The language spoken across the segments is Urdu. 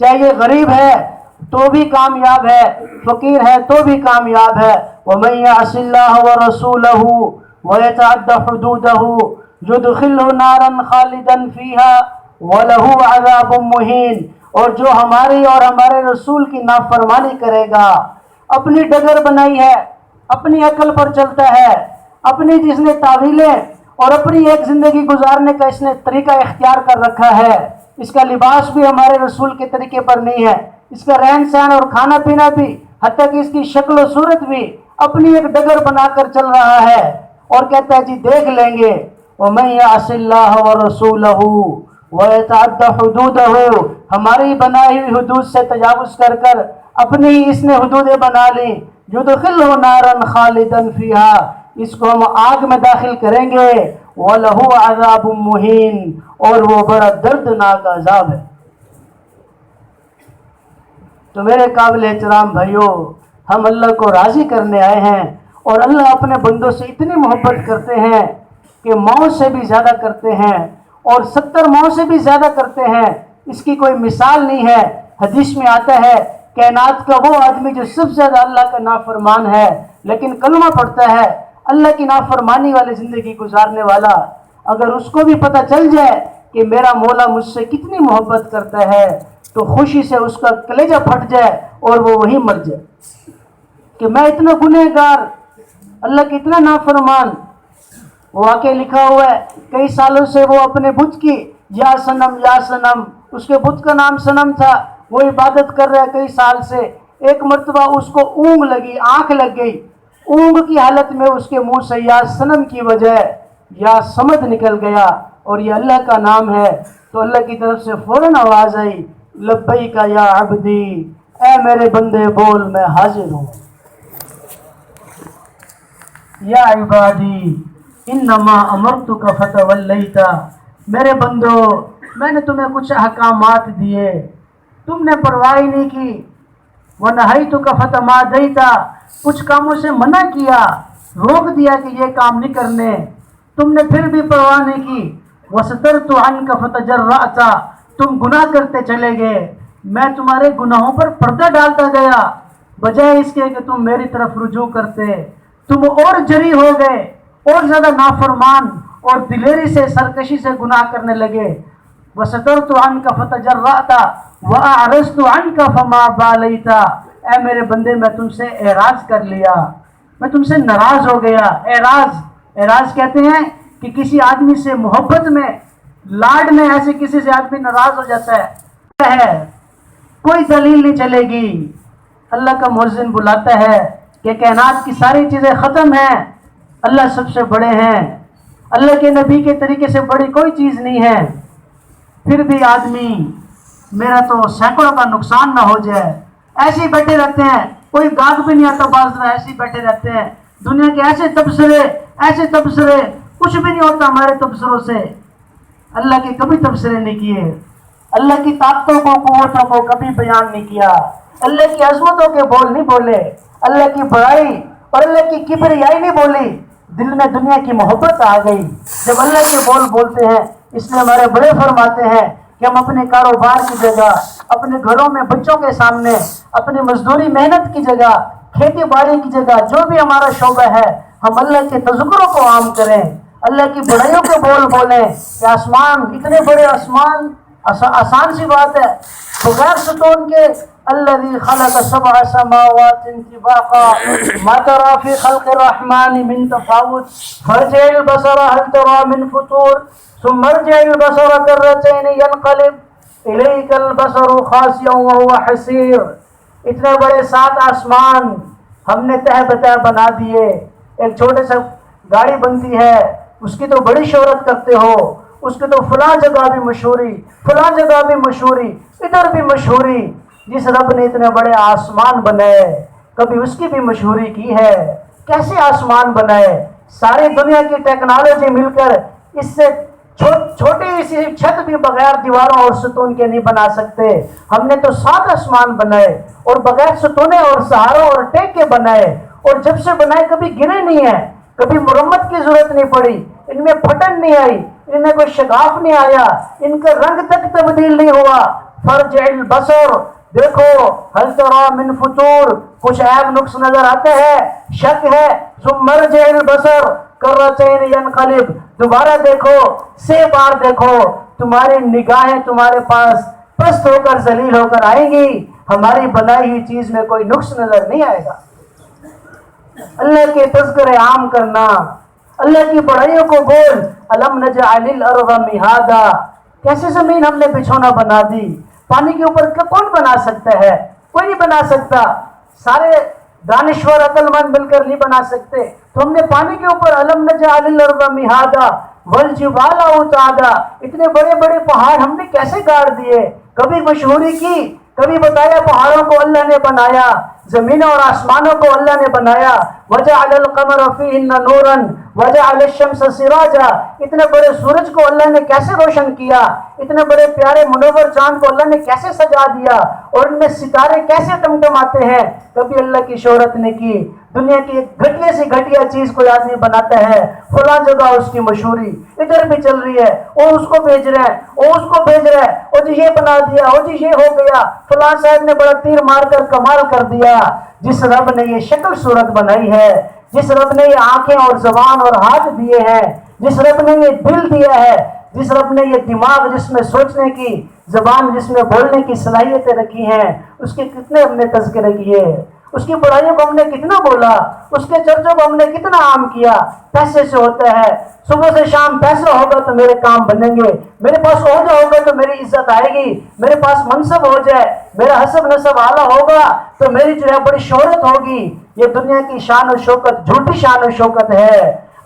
چاہے یہ غریب ہے تو بھی کامیاب ہے، فقیر ہے تو بھی کامیاب ہے۔ وَمَن يَعْصِ اللَّهَ وَرَسُولَهُ وَيَتَعَدَّ حُدُودَهُ يُدْخِلْهُ نَارًا خَالِدًا فِيهَا وَلَهُ عَذَابٌ مُّهِينٌ، اور جو ہماری اور ہمارے رسول کی نافرمانی کرے گا، اپنی ڈگر بنائی ہے، اپنی عقل پر چلتا ہے، اپنی جس نے تعویلیں اور اپنی ایک زندگی گزارنے کا اس نے طریقہ اختیار کر رکھا ہے، اس کا لباس بھی ہمارے رسول کے طریقے پر نہیں ہے، اس کا رہن سہن اور کھانا پینا بھی، حتیٰ کہ اس کی شکل و صورت بھی اپنی ایک ڈگر بنا کر چل رہا ہے، اور کہتا ہے جی دیکھ لیں گے۔ وَمَن يَعْصِ اللَّهَ وَرَسُولَهُ وَيَتَعَدَّ حُدُودَهُ، ہماری بنائی ہوئی حدود سے تجاوز کر اپنی اس نے حدودیں بنا لی، يُدْخِلْهُ نَارًا خَالِدًا فِيهَا، اس کو ہم آگ میں داخل کریں گے، وَلَهُ عَذَابٌ مُّهِينٌ، اور وہ بڑا دردناک عذاب ہے۔ تو میرے قابل احترام بھائیوں، ہم اللہ کو راضی کرنے آئے ہیں، اور اللہ اپنے بندوں سے اتنی محبت کرتے ہیں کہ موت سے بھی زیادہ کرتے ہیں، اور 70 موت سے بھی زیادہ کرتے ہیں، اس کی کوئی مثال نہیں ہے۔ حدیث میں آتا ہے کائنات کا وہ آدمی جو سب سے زیادہ اللہ کا نافرمان ہے لیکن کلمہ پڑھتا ہے، اللہ کی نافرمانی والی زندگی گزارنے والا، اگر اس کو بھی پتہ چل جائے کہ میرا مولا مجھ سے کتنی محبت کرتا ہے تو خوشی سے اس کا کلیجہ پھٹ جائے اور وہ وہی مر جائے کہ میں اتنا گنہگار، اللہ کی اتنا نافرمان۔ وہ واقعہ لکھا ہوا ہے، کئی سالوں سے وہ اپنے بت کی یا سنم، اس کے بت کا نام سنم تھا، وہ عبادت کر رہا ہے کئی سال سے۔ ایک مرتبہ اس کو اونگ لگی، آنکھ لگ گئی، اونگ کی حالت میں اس کے منہ سے یا سنم کی وجہ یا سمد نکل گیا، اور یہ اللہ کا نام ہے، تو اللہ کی طرف سے فوراً آواز آئی، لبیک یا عبدی، اے میرے بندے بول میں حاضر ہوں۔ یا عبادی انما امرتک فتولیت، میرے بندو میں نے تمہیں کچھ احکامات دیے، تم نے پرواہ نہیں کی۔ ونہیتک فتمادیت، کچھ کاموں سے منع کیا، روک دیا کہ یہ کام نہیں کرنے، تم نے پھر بھی پرواہ نہیں کی۔ وسترت عنک فتجرأت، تم گناہ کرتے چلے گئے، میں تمہارے گناہوں پر پردہ ڈالتا گیا، بجائے اس کے کہ تم میری طرف رجوع کرتے، تم اور جری ہو گئے، اور زیادہ نافرمان اور دلیری سے سرکشی سے گناہ کرنے لگے۔ وسترت عنک فتجرأت وأعرضت عنک فما بالیت، اے میرے بندے میں تم سے اعراض کر لیا، میں تم سے ناراض ہو گیا۔ اعراض کہتے ہیں کہ کسی آدمی سے محبت میں، لاڈ میں ایسے کسی سے آدمی ناراض ہو جاتا ہے، کوئی دلیل نہیں چلے گی۔ اللہ کا مؤذن بلاتا ہے کہ کائنات کی ساری چیزیں ختم ہیں، اللہ سب سے بڑے ہیں، اللہ کے نبی کے طریقے سے بڑی کوئی چیز نہیں ہے، پھر بھی آدمی میرا تو سینکڑوں کا نقصان نہ ہو جائے، ایسے ہی بیٹھے رہتے ہیں، کوئی گاہک بھی نہیں آتا، بعض ایسے ہی بیٹھے رہتے ہیں، دنیا کے ایسے تبصرے، کچھ بھی نہیں ہوتا ہمارے تبصروں سے۔ اللہ کے کبھی تبصرے نہیں کیے، اللہ کی طاقتوں کو، قوتوں کو کبھی بیان نہیں کیا، اللہ کی عظمتوں کے بول نہیں بولے، اللہ کی بڑائی اور اللہ کی کبریائی نہیں بولی، دل میں دنیا کی محبت آ گئی جب اللہ کے بول بولتے ہیں۔ اس لیے ہمارے بڑے فرماتے ہیں کہ ہم اپنے کاروبار کی جگہ، اپنے گھروں میں بچوں کے سامنے، اپنی مزدوری محنت کی جگہ، کھیتی باڑی کی جگہ، جو بھی ہمارا شعبہ ہے، ہم اللہ کے تذکروں کو عام کریں، اللہ کی بڑائیوں کے بول بولیں کہ آسمان، اتنے بڑے آسمان، آسان سی بات ہے، بغیر ستون کے، الذی خلق سبع سماوات طباقا ما ترى في خلق الرحمن من تفاوت فارجع البصر هل ترى من فطور ثم ارجع البصر كرتين ينقلب إليك البصر خاسئا وهو حسير۔ اتنے بڑے 7 آسمان ہم نے تہ بتہ بنا دیے، ایک چھوٹے سے گاڑی بنتی ہے، اس کی تو بڑی شہرت کرتے ہو، اس کی تو فلاں جگہ بھی مشہوری، فلاں جگہ بھی مشہوری، ادھر بھی مشہوری۔ جس رب نے اتنے بڑے آسمان بنائے کبھی اس کی بھی مشہوری کی ہے؟ کیسے آسمان بنائے؟ ساری دنیا کی ٹیکنالوجی مل کر اس سے چھوٹی سی چھت بھی بغیر دیواروں اور ستون کے نہیں بنا سکتے، ہم نے تو 7 آسمان بنائے اور بغیر ستونے اور سہاروں اور ٹیک کے بنائے، اور جب سے بنائے کبھی گرے نہیں ہیں، کبھی مرمت کی ضرورت نہیں پڑی، ان میں پھٹن نہیں آئی، ان میں کوئی شگاف نہیں آیا، ان کا رنگ تک تبدیل نہیں ہوا، فرجع البصر، دیکھو هل ترى من فطور، کچھ عیب نقص نظر آتے ہیں، شک ہے، ثم ارجع البصر کرتين ينقلب، دوبارہ دیکھو، 6 بار دیکھو، تمہاری نگاہیں تمہارے پاس پست ہو کر ذلیل ہو کر آئیں گی، ہماری بنائی ہوئی چیز میں کوئی نقص نظر نہیں آئے گا۔ اللہ کے تذکرے عام کرنا، اللہ کی بڑائیوں کو بول، الم نجعل الارض مہادا، کیسے زمین ہم نے بچھونا بنا دی، پانی کے اوپر کون بنا سکتا ہے؟ کوئی نہیں بنا سکتا، سارے دانشور عقل مند مل کر نہیں بنا سکتے، تو ہم نے پانی کے اوپر الم نجعل الارض مہادا والجبال اوتادا، اتنے بڑے بڑے پہاڑ ہم نے کیسے گاڑ دیے، کبھی مشہوری کی، کبھی بتایا پہاڑوں کو اللہ نے بنایا، زمینوں اور آسمانوں کو اللہ نے بنایا، وجعل القمر فیہن نورا وجعل الشمس سراجا، اتنے بڑے سورج کو اللہ نے کیسے روشن کیا، اتنے بڑے پیارے منور چاند کو اللہ نے کیسے سجا دیا، اور ان میں ستارے کیسے ٹمٹماتے ہیں، کبھی اللہ کی شہرت نے کی۔ دنیا کی ایک گھٹیا سے گھٹیا چیز کوئی آدمی بناتا ہے، فلاں جگہ اس کی مشہوری ادھر بھی چل رہی ہے، وہ اس کو بھیج رہا ہے، وہ اس کو بھیج رہا ہے، وہ جی یہ بنا دیا، وہ جی یہ ہو گیا، فلاں صاحب نے بڑا تیر مار کر کمال کر دیا۔ جس رب نے یہ شکل صورت بنائی ہے، جس رب نے یہ آنکھیں اور زبان اور ہاتھ دیے ہیں، جس رب نے یہ دل دیا ہے، جس رب نے یہ دماغ جس میں سوچنے کی، زبان جس میں بولنے کی صلاحیتیں رکھی ہیں، اس کے کتنے ہم نے تذکرے کیے، اس کی بڑائیوں کو ہم نے کتنا بولا، اس کے چرچوں کو ہم نے کتنا عام کیا۔ پیسے سے ہوتا ہے، صبح سے شام پیسہ ہوگا تو میرے کام بنیں گے، میرے پاس عہدہ ہوگا تو میری عزت آئے گی، میرے پاس منصب ہو جائے، میرا حسب نسب اعلیٰ ہوگا تو میری جو ہے بڑی شہرت ہوگی۔ یہ دنیا کی شان و شوکت جھوٹی شان و شوکت ہے۔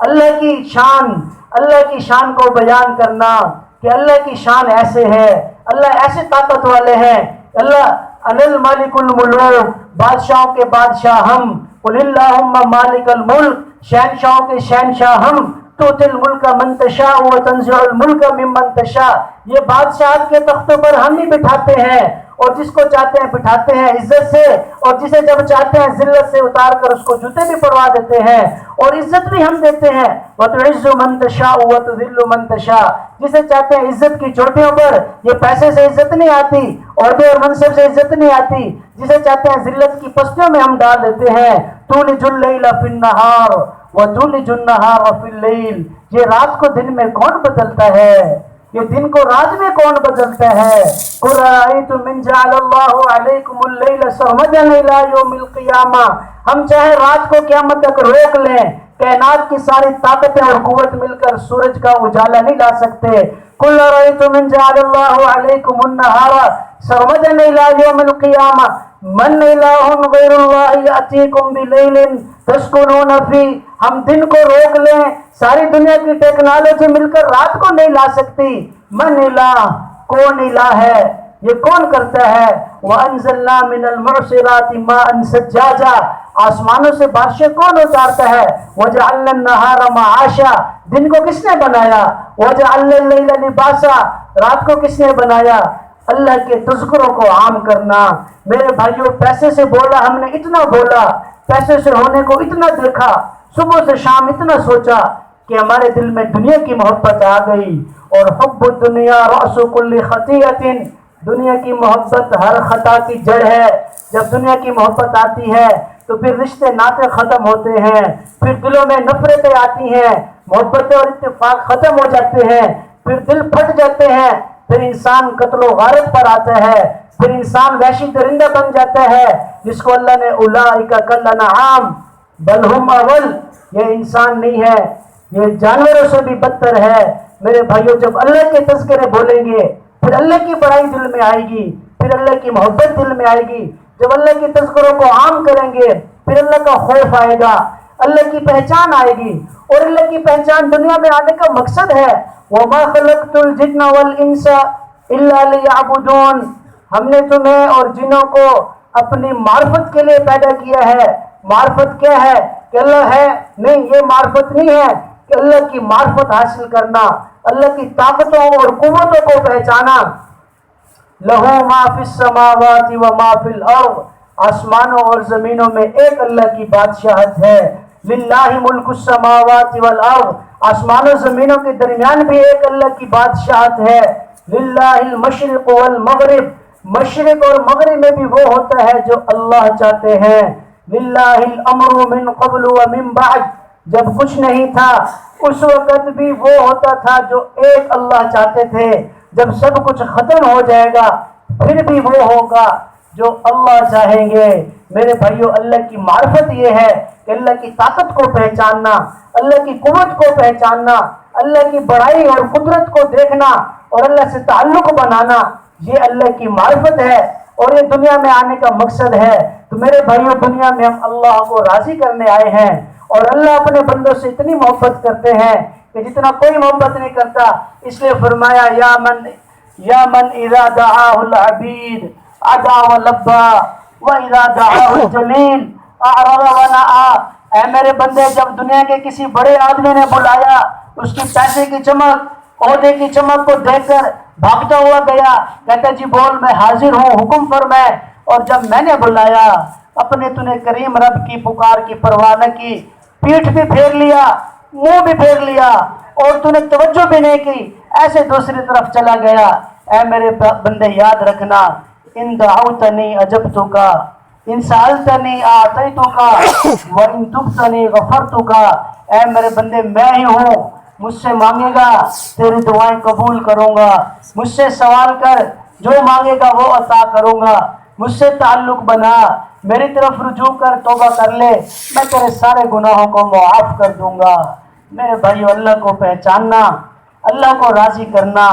اللہ کی شان کو بیان کرنا کہ اللہ کی شان ایسے ہے، اللہ ایسے طاقت والے ہیں، اللہ الملک الملوک، بادشاہوں کے بادشاہ ہم، قل اللہم مالک الملک، شہنشاہوں کے شہنشاہ ہم، تؤتی الملک من تشاء وتنزع الملک ممن تشاء، یہ بادشاہت کے تختوں پر ہم ہی بٹھاتے ہیں، اور جس کو چاہتے ہیں بٹھاتے ہیں عزت سے، اور جسے جب چاہتے ہیں ذلت سے اتار کر اس کو جوتے بھی پڑوا دیتے ہیں، اور عزت بھی ہم دیتے ہیں، وتعز من تشاء وتذل من تشاء، جسے چاہتے ہیں عزت کی چوٹیوں پر، یہ پیسے سے عزت نہیں آتی، عہدے اور منصب سے عزت نہیں آتی، جسے چاہتے ہیں ذلت کی پستیوں میں ہم ڈال دیتے ہیں۔ تولج اللیل فی النہار وتولج النہار فی اللیل، یہ رات کو دن میں کون بدلتا ہے، یہ دن کو رات میں کون بدلتا ہے؟ قل رأیتم من جعل اللہ علیکم اللیل سرمدا الی یوم القیامہ، ہم چاہے رات کو قیامت تک روک لیں، کائنات کی ساری طاقتیں اور قوت مل کر سورج کا اجالا نہیں لا سکتے۔ قل رأیتم من جعل اللہ علیکم النہار سرمدا الی یوم القیامہ من الہ غیر اللہ یأتیکم بلیل تسکنون فیہ، ہم دن کو روک لیں، ساری دنیا کی ٹیکنالوجی مل کر رات کو نہیں لا سکتی۔ من الہ، کون الہ ہے، یہ کون کرتا ہے؟ وَأَنزَلْنَا مِنَ الْمُعْصِرَاتِ مَاءً سَجَّاجًا، آسمانوں سے بارشیں کون اتارتا ہے؟ وَجَعَلْنَا النَّهَارَ مَعَاشًا، دن کو کس نے بنایا؟ وَجَعَلْنَا اللَّيْلَ لِبَاسًا، رات کو کس نے بنایا؟ اللہ کے تذکروں کو عام کرنا۔ میرے بھائیوں، پیسے سے بولا ہم نے اتنا بولا، پیسے سے ہونے کو اتنا دیکھا، صبح سے شام اتنا سوچا کہ ہمارے دل میں دنیا کی محبت آ گئی، اور حب الدنیا رأس کل خطیئۃ، دنیا کی محبت ہر خطا کی جڑ ہے۔ جب دنیا کی محبت آتی ہے تو پھر رشتے ناطے ختم ہوتے ہیں، پھر دلوں میں نفرتیں آتی ہیں، محبتیں اور اتفاق ختم ہو جاتے ہیں، پھر دل پھٹ جاتے ہیں، پھر انسان قتل و غارت پر آتا ہے، پھر انسان وحشی درندہ بن جاتا ہے، جس کو اللہ نے اولئک کالانعام بل ہم اضل، یہ انسان نہیں ہے، یہ جانوروں سے بھی بدتر ہے۔ میرے بھائیوں، جب اللہ کے تذکرے بولیں گے پھر اللہ کی بڑائی دل میں آئے گی، پھر اللہ کی محبت دل میں آئے گی، جب اللہ کے تذکروں کو عام کریں گے پھر اللہ کا خوف آئے گا، اللہ کی پہچان آئے گی، اور اللہ کی پہچان دنیا میں آنے کا مقصد ہے وَمَا خَلَقْتُ الْجِنَّ وَالْإِنسَ إِلَّا لِيَعْبُدُونَ، ہم نے تمہیں اور جنوں کو اپنی معرفت کے لیے پیدا کیا ہے۔ معرفت کیا ہے؟ کہ اللہ ہے؟ نہیں، یہ معرفت نہیں ہے کہ اللہ کی معرفت حاصل کرنا، اللہ کی طاقتوں اور قوتوں کو پہچانا۔ لَهُ مَا فِي السَّمَاوَاتِ وَمَا فِي الْأَرْضِ، آسمانوں اور زمینوں میں ایک اللہ کی بادشاہت ہے۔ لِلَّهِ مُلْكُ السَّمَاوَاتِ وَالْأَرْضِ، آسمانوں زمینوں کے درمیان بھی ایک اللہ کی بادشاہت ہے۔ لِلَّهِ الْمَشْرِقُ وَالْمَغْرِبُ، مشرق اور مغرب میں بھی وہ ہوتا ہے جو اللہ چاہتے ہیں. للہ الامر من قبل و من بعد. جب کچھ نہیں تھا اس وقت بھی وہ ہوتا تھا جو ایک اللہ چاہتے تھے. جب سب کچھ ختم ہو جائے گا پھر بھی وہ ہوگا جو اللہ چاہیں گے. میرے بھائیو، اللہ کی معرفت یہ ہے کہ اللہ کی طاقت کو پہچاننا، اللہ کی قوت کو پہچاننا، اللہ کی بڑائی اور قدرت کو دیکھنا اور اللہ سے تعلق بنانا، یہ اللہ کی معرفت ہے اور یہ دنیا میں آنے کا مقصد ہے. تو میرے بھائیو، دنیا میں ہم اللہ کو راضی کرنے آئے ہیں اور اللہ اپنے بندوں سے اتنی محبت کرتے ہیں کہ جتنا کوئی محبت نہیں کرتا. اس لیے فرمایا یا من اذا دعاہ العبید ادا ولبا واذا دعاہ الجلیل اعرض ونأى. اے میرے بندے، جب دنیا کے کسی بڑے آدمی نے بلایا، اس کی پیسے کی چمک، عہدے کی چمک کو دیکھ کر بھاگتا ہوا گیا، کہتا جی بول، میں حاضر ہوں، حکم فرمائے. اور جب میں نے بلایا، اپنے تو کریم رب کی پکار کی پرواہ نہ کی، پیٹھ بھی پھیر لیا، منہ بھی پھیر لیا اور تو نے توجہ بھی نہیں کی، ایسے دوسری طرف چلا گیا. اے میرے بندے یاد رکھنا، ان دعوتنی اجبتک، ان سألتنی اعطیتک وان تبتنی غفرتک. اے میرے بندے، میں ہی ہوں، مجھ سے مانگے گا تیری دعائیں قبول کروں گا، مجھ سے سوال کر، جو مانگے گا وہ عطا کروں گا، مجھ سے تعلق بنا، میری طرف رجوع کر، توبہ کر لے، میں تیرے سارے گناہوں کو معاف کر دوں گا. میرے بھائیو، اللہ کو پہچاننا، اللہ کو راضی کرنا،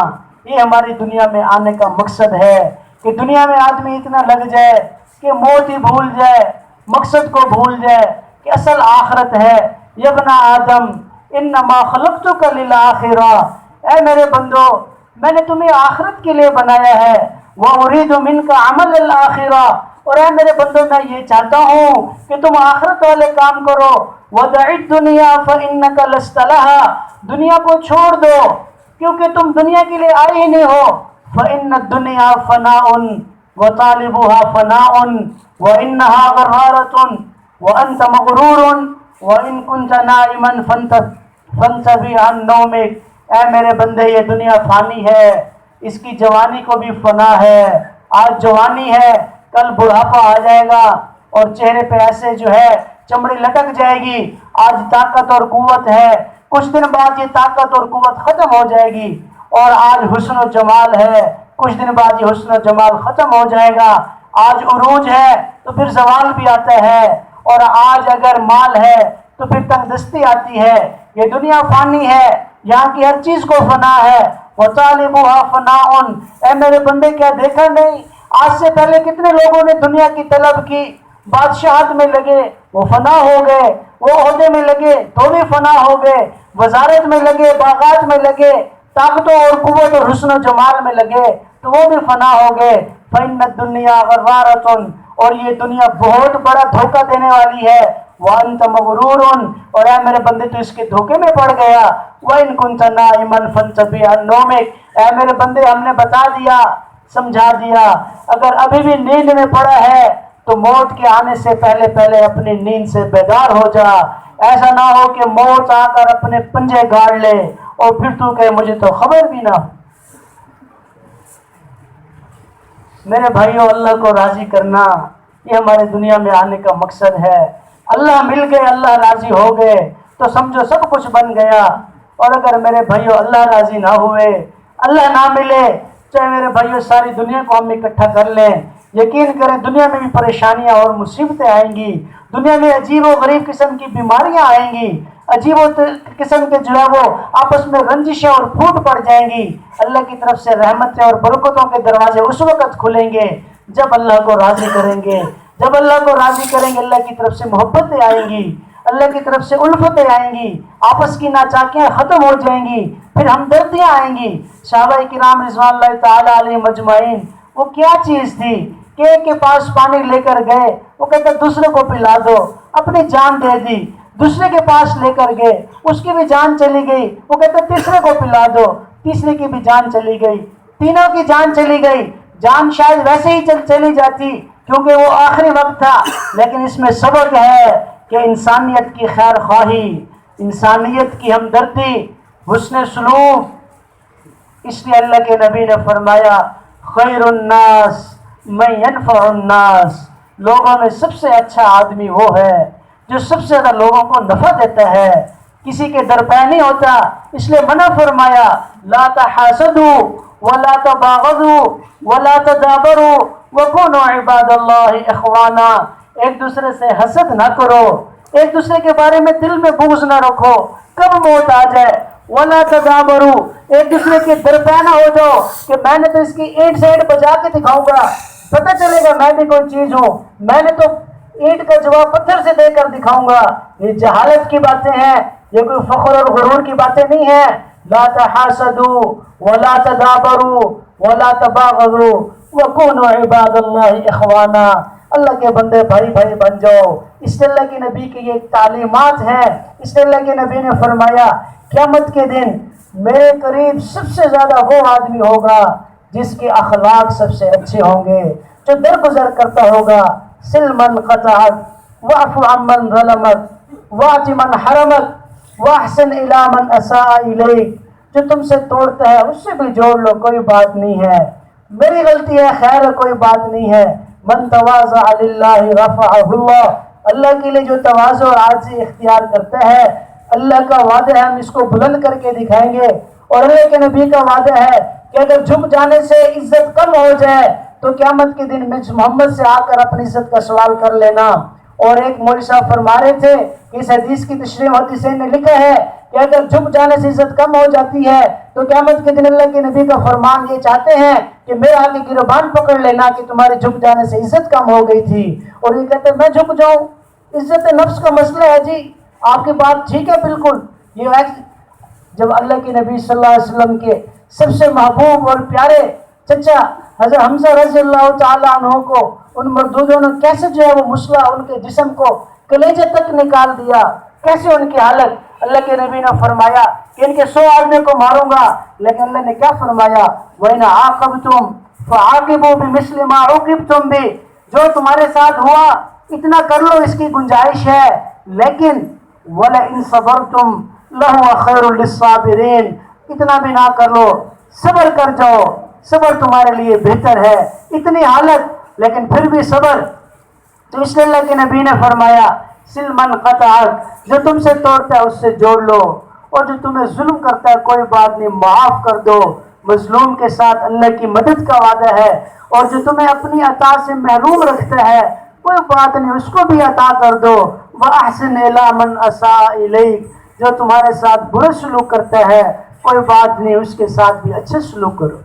یہ ہماری دنیا میں آنے کا مقصد ہے. کہ دنیا میں آدمی اتنا لگ جائے کہ موت ہی بھول جائے، مقصد کو بھول جائے کہ اصل آخرت ہے. یابن آدم انما خلقتک للآخرہ. اے میرے بندو، میں نے تمہیں آخرت کے لیے بنایا ہے. وَأُرِيدُ مِنْكَ عَمَلَ الْآخِرَةِ. اور اے میرے بندو، میں یہ چاہتا ہوں کہ تم آخرت والے کام کرو. وَدَعِ الدُّنْيَا فَإِنَّكَ لَسْتَ لَهَا. دنیا کو چھوڑ دو کیونکہ تم دنیا کے لیے آئے ہی نہیں ہو. فَإِنَّ الدُّنْيَا فَنَاءٌ وَطَالِبُهَا فَنَاءٌ وَإِنَّهَا غَرَّارَةٌ وَأَنْتَ مَغْرُورٌ وَإِن كُنْتَ نَائِمًا فَانْتَبِهْ عَنْ نَوْمِكَ. اے میرے بندے، یہ دنیا فانی ہے، اس کی جوانی کو بھی فنا ہے. آج جوانی ہے، کل بڑھاپا آ جائے گا اور چہرے پہ ایسے جو ہے چمڑی لٹک جائے گی. آج طاقت اور قوت ہے، کچھ دن بعد یہ طاقت اور قوت ختم ہو جائے گی. اور آج حسن و جمال ہے، کچھ دن بعد یہ حسن و جمال ختم ہو جائے گا. آج عروج ہے تو پھر زوال بھی آتا ہے، اور آج اگر مال ہے تو پھر تنگ دستی آتی ہے. یہ دنیا فانی ہے، یہاں کی ہر چیز کو فنا ہے. وَطَالِبُهَا فَنَاءٌ. اے میرے بندے، کیا دیکھا نہیں آج سے پہلے کتنے لوگوں نے دنیا کی طلب کی، بادشاہت میں لگے وہ فنا ہو گئے، وہ عہدے میں لگے تو بھی فنا ہو گئے، وزارت میں لگے، باغات میں لگے، طاقتوں اور قوت اور حسن و جمال میں لگے تو وہ بھی فنا ہو گئے. فَإِنَّ الدُّنْيَا غَرَّارَةٌ. اور یہ دنیا بہت بڑا دھوکہ دینے والی ہے. وَأَنْتَ مَغْرُورٌ. اور اے میرے بندے، تو اس کے دھوکے میں پڑ گیا. وَإِن كُنْتَ نَائِمًا فَانْتَبِهْ عَنْ نَوْمِكَ. اے میرے بندے، ہم نے بتا دیا، سمجھا دیا، اگر ابھی بھی نیند میں پڑا ہے تو موت کے آنے سے پہلے پہلے اپنی نیند سے بیدار ہو جا. ایسا نہ ہو کہ موت آ کر اپنے پنجے گاڑ لے اور پھر تو کہے مجھے تو خبر بھی نہ ہو. میرے بھائیوں، اللہ کو راضی کرنا یہ ہمارے دنیا میں آنے کا مقصد ہے. اللہ مل گئے، اللہ راضی ہو گئے تو سمجھو سب کچھ بن گیا. اور اگر میرے بھائیوں اللہ راضی نہ ہوئے، اللہ نہ ملے، چاہے میرے بھائیوں ساری دنیا کو ہم اکٹھا کر لیں، یقین کریں دنیا میں بھی پریشانیاں اور مصیبتیں آئیں گی. دنیا میں عجیب و غریب قسم کی بیماریاں آئیں گی، عجیب و قسم کے جو ہے وہ آپس میں رنجشیں اور پھوٹ پڑ جائیں گی. اللہ کی طرف سے رحمتیں اور برکتوں کے دروازے اس وقت کھلیں گے جب اللہ کو راضی کریں گے. جب اللہ کو راضی کریں گے، اللہ کی طرف سے محبتیں آئیں گی، اللہ کی طرف سے الفتیں آئیں گی، آپس کی ناچاکیاں ختم ہو جائیں گی، پھر ہمدردیاں آئیں گی. صحابہ کرام رضوان اللہ تعالیٰ علیہ مجمعین، وہ کیا چیز تھی کہ ایک کے پاس پانی لے کر گئے، وہ کہتا دوسرے کو پلا دو، اپنی جان دے دی. دوسرے کے پاس لے کر گئے، اس کی بھی جان چلی گئی، وہ کہتا تیسرے کو پلا دو، تیسرے کی بھی جان چلی گئی، تینوں کی جان چلی گئی. جان شاید ویسے ہی چلی جاتی کیونکہ وہ آخری وقت تھا، لیکن اس میں سبق ہے کہ انسانیت کی خیر خواہی، انسانیت کی ہمدردی، حسن سلوک. اس لیے اللہ کے نبی نے فرمایا خیر الناس من ينفع الناس، لوگوں میں سب سے اچھا آدمی وہ ہے جو سب سے زیادہ لوگوں کو نفع دیتا ہے، کسی کے در پہ نہیں ہوتا۔ اس لیے منع فرمایا لا تحاسدوا ولا تباغضوا ولا تدابروا وكونوا عباد اللہ اخوانا، ایک دوسرے سے حسد نہ کرو، ایک دوسرے کے بارے میں دل میں بغض نہ رکھو، کب موت آ جائے۔ ولا تدابروا، ایک دوسرے کے درپے نہ ہو جاؤ کہ میں نے تو اس کی اینٹ سے اینٹ بجا کے دکھاؤں گا، پتہ چلے گا میں بھی کوئی چیز ہوں، میں نے تو اینٹ کا جواب پتھر سے دے کر دکھاؤں گا۔ یہ جہالت کی باتیں ہیں، یہ کوئی فخر اور غرور کی باتیں نہیں ہیں۔ لا تحاسدوا ولا تدابروا ولا تباغضوا وكونوا عباد اللہ اخوانا، اللہ کے بندے بھائی بھائی بن جاؤ۔ اس سے اللہ کے نبی کی یہ تعلیمات ہیں۔ اس سے اللہ کے نبی نے فرمایا قیامت کے دن میرے قریب سب سے زیادہ وہ آدمی ہوگا جس کے اخلاق سب سے اچھے ہوں گے، جو درگزر کرتا ہوگا سل من قطعت واعف عمن ظلمت واعط من حرمت واحسن الی من اساء الیک، جو تم سے توڑتا ہے اس سے بھی جوڑ لو، کوئی بات نہیں ہے، میری غلطی ہے، خیر ہے، کوئی بات نہیں ہے۔ من تواضع للہ رفعہ اللہ، اللہ کے لیے جو تواضع اور عاجزی اختیار کرتا ہے، اللہ کا وعدہ ہے ہم اس کو بلند کر کے دکھائیں گے، اور اللہ کے نبی کا وعدہ ہے کہ اگر جھک جانے سے عزت کم ہو جائے تو قیامت کے دن محمد سے آ کر اپنی عزت کا سوال کر لینا۔ اور ایک مولوی صاحب فرما رہے تھے کہ اس حدیث کی تشریح محدثین نے لکھا ہے کہ اگر جھک جانے سے عزت کم ہو جاتی ہے تو قیامت کے دن اللہ کے نبی کا فرمان یہ چاہتے ہیں کہ میرے آگے گریبان پکڑ لینا کہ تمہارے جھک جانے سے عزت کم ہو گئی تھی، اور یہ کہتے ہیں میں جھک جاؤں، عزت نفس کا مسئلہ ہے جی، آپ کی بات ٹھیک ہے بالکل۔ یہ جب اللہ کے نبی صلی اللہ علیہ وسلم کے سب سے محبوب اور پیارے چچا حضرت حمزہ رضی اللہ تعالیٰ عنہ کو ان مردودوں نے کیسے جو ہے وہ مسلح ان کے جسم کو کلیجے تک نکال دیا، کیسے ان کی حالت، اللہ کے نبی نے فرمایا کہ ان کے 100 آدمی کو ماروں گا، لیکن اللہ نے کیا فرمایا وَإِنْ عَاقَبْتُمْ فَعَاقِبُوا بِمِثْلِ مَا عُوقِبْتُمْ بِهِ، جو تمہارے ساتھ ہوا اتنا کر لو، اس کی گنجائش ہے، لیکن وَلَئِنْ صَبَرْتُمْ لَهُوَ خَيْرٌ لِلصَّابِرِينَ، اتنا بھی نہ کر لو، صبر کر جاؤ، صبر تمہارے لیے بہتر ہے، اتنی حالت لیکن پھر بھی صبر۔ تو اس لیے اللہ کے نبی نے فرمایا سل من قطعت، جو تم سے توڑتا ہے اس سے جوڑ لو، اور جو تمہیں ظلم کرتا ہے کوئی بات نہیں، معاف کر دو، مظلوم کے ساتھ اللہ کی مدد کا وعدہ ہے، اور جو تمہیں اپنی عطا سے محروم رکھتا ہے کوئی بات نہیں، اس کو بھی عطا کر دو۔ وَأَحْسِنْ إِلَىٰ مَنْ أَسَاءَ إِلَيْكَ، جو تمہارے ساتھ برا سلوک کرتا ہے کوئی بات نہیں، اس کے ساتھ بھی اچھے سلوک کرو۔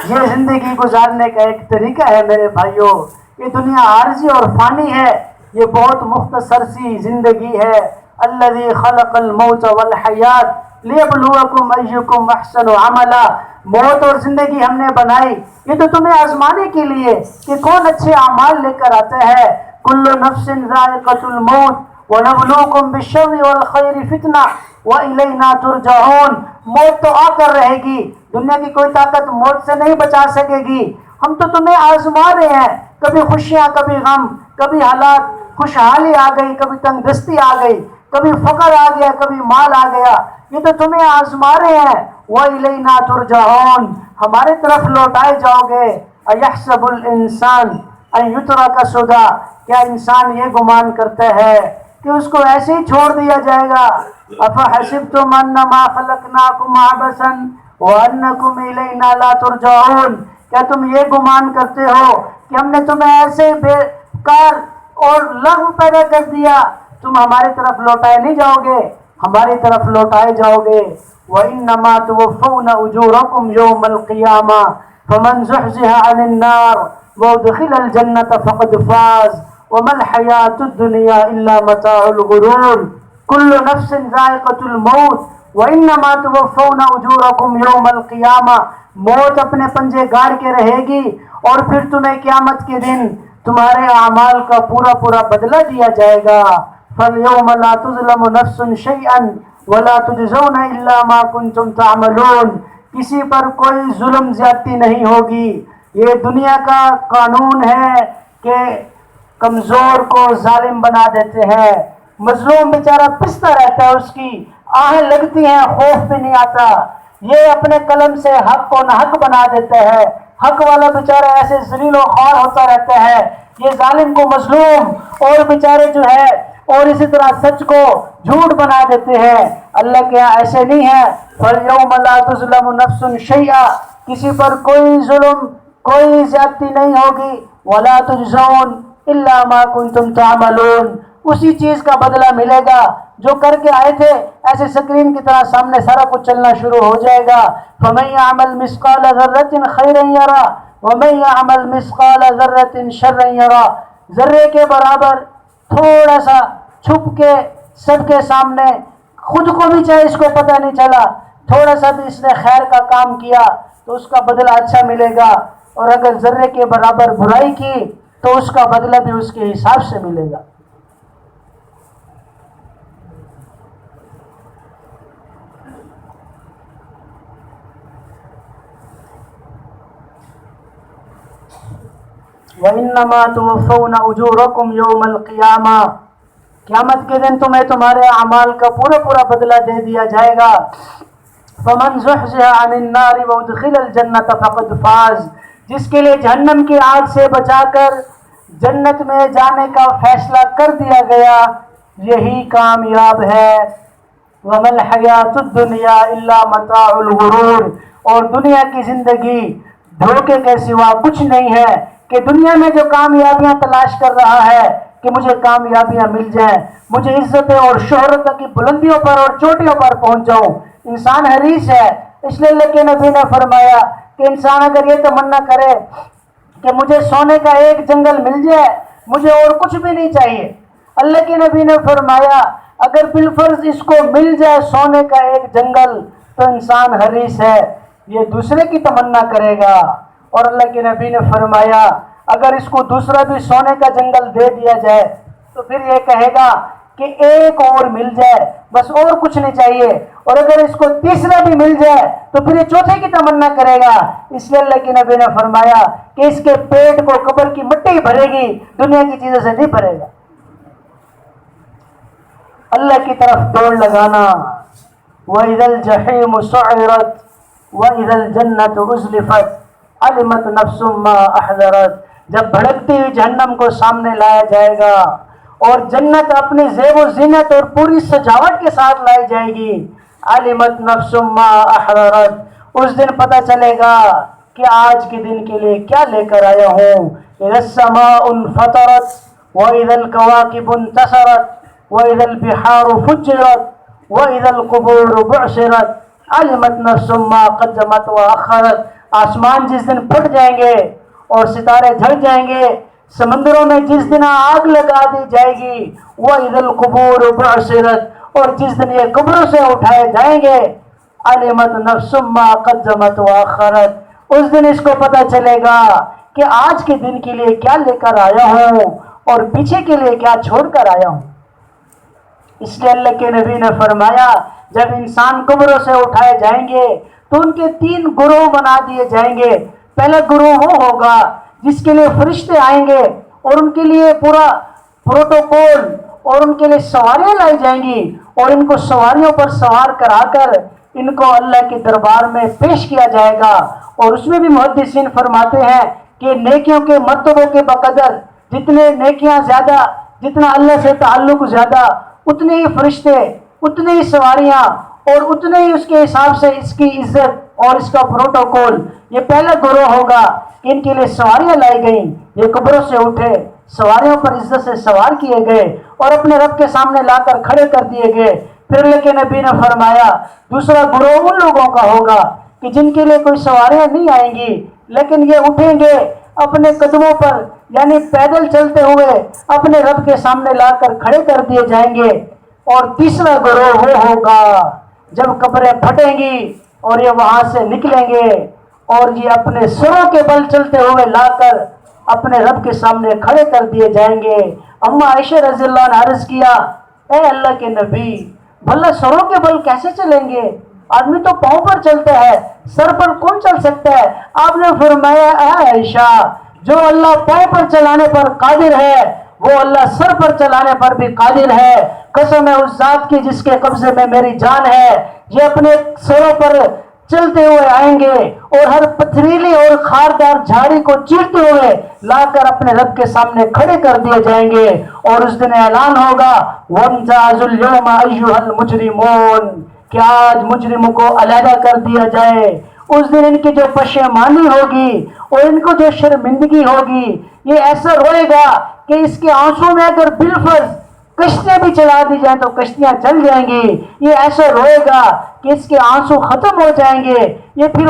یہ زندگی گزارنے کا ایک طریقہ ہے میرے بھائیوں۔ یہ دنیا عارضی اور فانی ہے، یہ بہت مختصر سی زندگی ہے۔ الذی خلق الموت والحیات لیبلوکم ایکم احسن عملا، موت اور زندگی ہم نے بنائی یہ تو تمہیں آزمانے کے لیے کہ کون اچھے اعمال لے کر آتا ہے۔ کل نفس ذائقۃ الموت وَنَبْلُوكُمْ بِالشَّرِّ وَالْخَيْرِ فِتْنَةً وَإِلَيْنَا تُرْجَعُونَ، موت تو آ کر رہے گی، دنیا کی کوئی طاقت موت سے نہیں بچا سکے گی، ہم تو تمہیں آزما رہے ہیں، کبھی خوشیاں کبھی غم، کبھی حالات خوشحالی آ گئی، کبھی تنگ دستی آ گئی، کبھی فقر آ گیا، کبھی مال آ گیا، یہ تو تمہیں آزما رہے ہیں۔ وَإِلَيْنَا تُرْجَعُونَ، ہمارے طرف لوٹائے جاؤ گے۔ أَيَحْسَبُ الْإِنسَانُ أَن يُتْرَكَ سُدًى، کیا انسان یہ گمان کرتا ہے کہ اس کو ایسے ہی چھوڑ دیا جائے گا؟ أَفَحَسِبْتُمْ أَنَّمَا خَلَقْنَاكُمْ عَبَثًا وَأَنَّكُمْ إِلَيْنَا لَا تُرْجَعُونَ، کیا تم یہ گمان کرتے ہو کہ ہم نے تمہیں ایسے بیکار اور لغو پیدا کر دیا، تم ہماری طرف لوٹائے نہیں جاؤ گے؟ ہماری طرف لوٹائے جاؤ گے۔ وَإِنَّمَا تُوَفَّوْنَ أُجُورَكُمْ يَوْمَ الْقِيَامَةِ فَمَنْ زُحْزِحَ عَنِ النَّارِ وَأُدْخِلَ الْجَنَّةَ فَقَدْ فَازَ وَمَا الْحَيَاةُ الدُّنْيَا إِلَّا مَتَاعُ الْغُرُورِ كُلُّ نَفْسٍ ذَائِقَةُ الْمَوْتِ وَإِنَّمَا تُوَفَّوْنَ أُجُورَكُمْ يَوْمَ الْقِيَامَةِ، موت اپنے پنجے گاڑ کے رہے گی اور پھر تمہیں قیامت کے دن تمہارے اعمال کا پورا پورا بدلہ دیا جائے گا۔ فَالْيَوْمَ لَا تُظْلَمُ نَفْسٌ شَيْئًا وَلَا تُجْزَوْنَ إِلَّا مَا كُنْتُمْ تَعْمَلُونَ، کسی پر کوئی ظلم زیادتی نہیں ہوگی۔ یہ دنیا کا قانون ہے کہ کمزور کو ظالم بنا دیتے ہیں، مظلوم بیچارہ پستا رہتا ہے، اس کی آہیں لگتی ہیں، خوف بھی نہیں آتا، یہ اپنے قلم سے حق کو ناحق بنا دیتا ہے، حق والا بیچارہ ایسے ذلیل و خوار ہوتا رہتا ہے، یہ ظالم کو مظلوم اور بیچارے جو ہے اور اسی طرح سچ کو جھوٹ بنا دیتے ہیں۔ اللہ کے یہاں ایسے نہیں ہے۔ فَالْيَوْمَ لَا تُظْلَمُ نَفْسٌ شَيْئًا، کسی پر کوئی ظلم کوئی زیادتی نہیں ہوگی۔ وَلَا تُجْزَوْنَ إِلَّا مَا كُنْتُمْ تَعْمَلُونَ، اسی چیز کا بدلہ ملے گا جو کر کے آئے تھے۔ ایسے سکرین کی طرح سامنے سارا کچھ چلنا شروع ہو جائے گا۔ فَمَن يَعْمَلْ مِثْقَالَ ذَرَّةٍ خَيْرًا يَرَهُ وَمَن يَعْمَلْ مِثْقَالَ ذَرَّةٍ شَرًّا يَرَهُ، ذرے کے برابر تھوڑا سا چھپ کے سب کے سامنے، خود کو بھی چاہے اس کو پتہ نہیں چلا، تھوڑا سا بھی اس نے خیر کا کام کیا تو اس کا بدلہ اچھا ملے گا، اور اگر ذرے کے برابر برائی کی تو اس کا بدلہ بھی اس کے حساب سے ملے گا۔ وَإِنَّمَا تُوَفَّوْنَ أُجُورَكُمْ يَوْمَ الْقِيَامَةِ، قیامت کے دن تمہیں تمہارے اعمال کا پورا بدلہ دے دیا جائے گا۔ فَمَنْ زُحْزِحَ عَنِ النَّارِ وَأُدْخِلَ الْجَنَّةَ فَقَدْ فَازَ، جس کے لیے جہنم کی آگ سے بچا کر جنت میں جانے کا فیصلہ کر دیا گیا، یہی کامیاب ہے۔ وَمَا الْحَيَاةُ الدُّنْيَا إِلَّا مَتَاعُ الْغُرُورِ، اور دنیا کی زندگی دھوکے کے سوا کچھ نہیں ہے، کہ دنیا میں جو کامیابیاں تلاش کر رہا ہے کہ مجھے کامیابیاں مل جائیں، مجھے عزت اور شہرت کی بلندیوں پر اور چوٹیوں پر پہنچ جاؤں، انسان حریص ہے۔ اس لیے اللہ کے نبی نے فرمایا کہ انسان اگر یہ تمنا کرے کہ مجھے سونے کا ایک جنگل مل جائے، مجھے اور کچھ بھی نہیں چاہیے، اللہ کے نبی نے فرمایا اگر بالفرض اس کو مل جائے سونے کا ایک جنگل تو انسان حریص ہے، یہ دوسرے کی تمنا کرے گا۔ اور اللہ کے نبی نے فرمایا اگر اس کو دوسرا بھی سونے کا جنگل دے دیا جائے تو پھر یہ کہے گا کہ ایک اور مل جائے، بس اور کچھ نہیں چاہیے، اور اگر اس کو تیسرا بھی مل جائے تو پھر یہ چوتھے کی تمنا کرے گا۔ اس لیے اللہ کے نبی نے فرمایا کہ اس کے پیٹ کو قبر کی مٹی بھرے گی، دنیا کی چیزوں سے نہیں بھرے گا۔ اللہ کی طرف دوڑ لگانا۔ وَإِذَا الْجَحِيمُ سُعِّرَتْ وَإِذَا الْجَنَّةُ أُزْلِفَتْ عَلِمَتْ نَفْسٌ مَّا أَحْضَرَتْ، جب بھڑکتی ہوئی جہنم کو سامنے لایا جائے گا اور جنت اپنی زیب و زینت اور پوری سجاوٹ کے ساتھ لائی جائے گی، عَلِمَتْ نَفْسٌ مَّا أَحْضَرَتْ، اس دن پتہ چلے گا کہ آج کے دن کے لیے کیا لے کر آیا ہوں۔ إِذَا السَّمَاءُ انفطرت وَإِذَا الْكَوَاكِبُ انتَثَرَتْ وَإِذَا الْبِحَارُ فُجِّرَتْ وَإِذَا الْقُبُورُ بُعْثِرَتْ عَلِمَتْ نَفْسٌ مَّا قَدَّمَتْ وَأَخَّرَتْ، آسمان جس دن پھٹ جائیں گے اور ستارے جھڑ جائیں گے، سمندروں میں جس دن آگ لگا دی جائے گی، وَإِذَا الْقُبُورُ بُعْثِرَتْ، اور جس دن یہ قبروں سے اٹھائے جائیں گے، عَلِمَتْ نَفْسٌ مَّا قَدَّمَتْ وَأَخَّرَتْ، اس دن اس کو پتہ چلے گا کہ آج کے دن کے لیے کیا لے کر آیا ہوں اور پیچھے کے لیے کیا چھوڑ کر آیا ہوں۔ اس لیے اللہ کے نبی نے فرمایا جب انسان قبروں سے اٹھائے جائیں گے تو ان کے 3 گروہ بنا دیے جائیں گے۔ پہلا گروہ وہ ہوگا جس کے لیے فرشتے آئیں گے اور ان کے لیے پورا پروٹوکول اور ان کے لیے سواریاں لائی جائیں گی، اور ان کو سواریوں پر سوار کرا کر ان کو اللہ کے دربار میں پیش کیا جائے گا۔ اور اس میں بھی محدثین فرماتے ہیں کہ نیکیوں کے مرتبوں کے بقدر جتنے نیکیاں زیادہ، جتنا اللہ سے تعلق زیادہ، اتنے ہی فرشتے، اتنے ہی سواریاں اور اتنے ہی اس کے حساب سے اس کی عزت اور اس کا پروٹوکول۔ یہ پہلا گروہ ہوگا کہ ان کے لیے سواریاں لائی گئیں، یہ قبروں سے اٹھے، سواریوں پر عزت سے سوار کیے گئے اور اپنے رب کے سامنے لا کر کھڑے کر دیے گئے۔ پھر اللہ کے نبی نے فرمایا دوسرا گروہ ان لوگوں کا ہوگا کہ جن کے لیے کوئی سواریاں نہیں آئیں گی، لیکن یہ اٹھیں گے اپنے قدموں پر، یعنی پیدل چلتے ہوئے اپنے رب کے سامنے لا کر کھڑے کر دیے جائیں گے۔ اور تیسرا گروہ وہ ہوگا جب قبریں پھٹیں گی اور یہ وہاں سے نکلیں گے اور یہ اپنے سروں کے بل چلتے ہوئے لا کر اپنے رب کے سامنے کھڑے کر دیے جائیں گے۔ اما عائشہ رضی اللہ عنہ عرض کیا اے اللہ کے نبی، بھلا سروں کے بل کیسے چلیں گے؟ آدمی تو پاؤں پر چلتا ہے، سر پر کون چل سکتا ہے؟ آپ نے فرمایا اے عائشہ، جو اللہ پاؤں پر چلانے پر قادر ہے وہ اللہ سر پر چلانے پر بھی قادر ہے۔ قسم ہے اس ذات کی جس کے قبضے میں میری جان ہے، یہ اپنے سروں پر چلتے ہوئے آئیں گے اور ہر پتھریلی اور خاردار جھاڑی کو چیرتے ہوئے لا کر اپنے رب کے سامنے کھڑے کر دیے جائیں گے، اور اس دن اعلان ہوگا وَامْتَازُوا الْيَوْمَ أَيُّهَا الْمُجْرِمُونَ کہ آج مجرموں کو علیحدہ کر دیا جائے۔ اس دن ان کی جو پشیمانی ہوگی اور ان کو جو شرمندگی ہوگی، یہ ایسا روئے گا کہ اس کے آنسوں میں اگر بالفرض کشتیاں بھی چلا دی جائیں تو کشتیاں چل جائیں گی۔ یہ ایسا روئے گا کہ اس کے آنسو ختم ہو جائیں گے، یہ پھر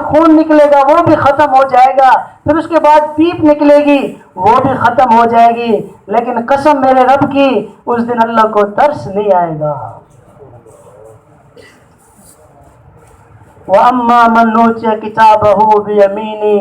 خون نکلے گا، وہ بھی ختم ہو جائے گا، پھر اس کے بعد پیپ نکلے گی، وہ بھی ختم ہو جائے گی، لیکن قسم میرے رب کی اس دن اللہ کو ترس نہیں آئے گا۔ وَأَمَّا مَنْ أُوتِيَ كِتَابَهُ بِيَمِينِهِ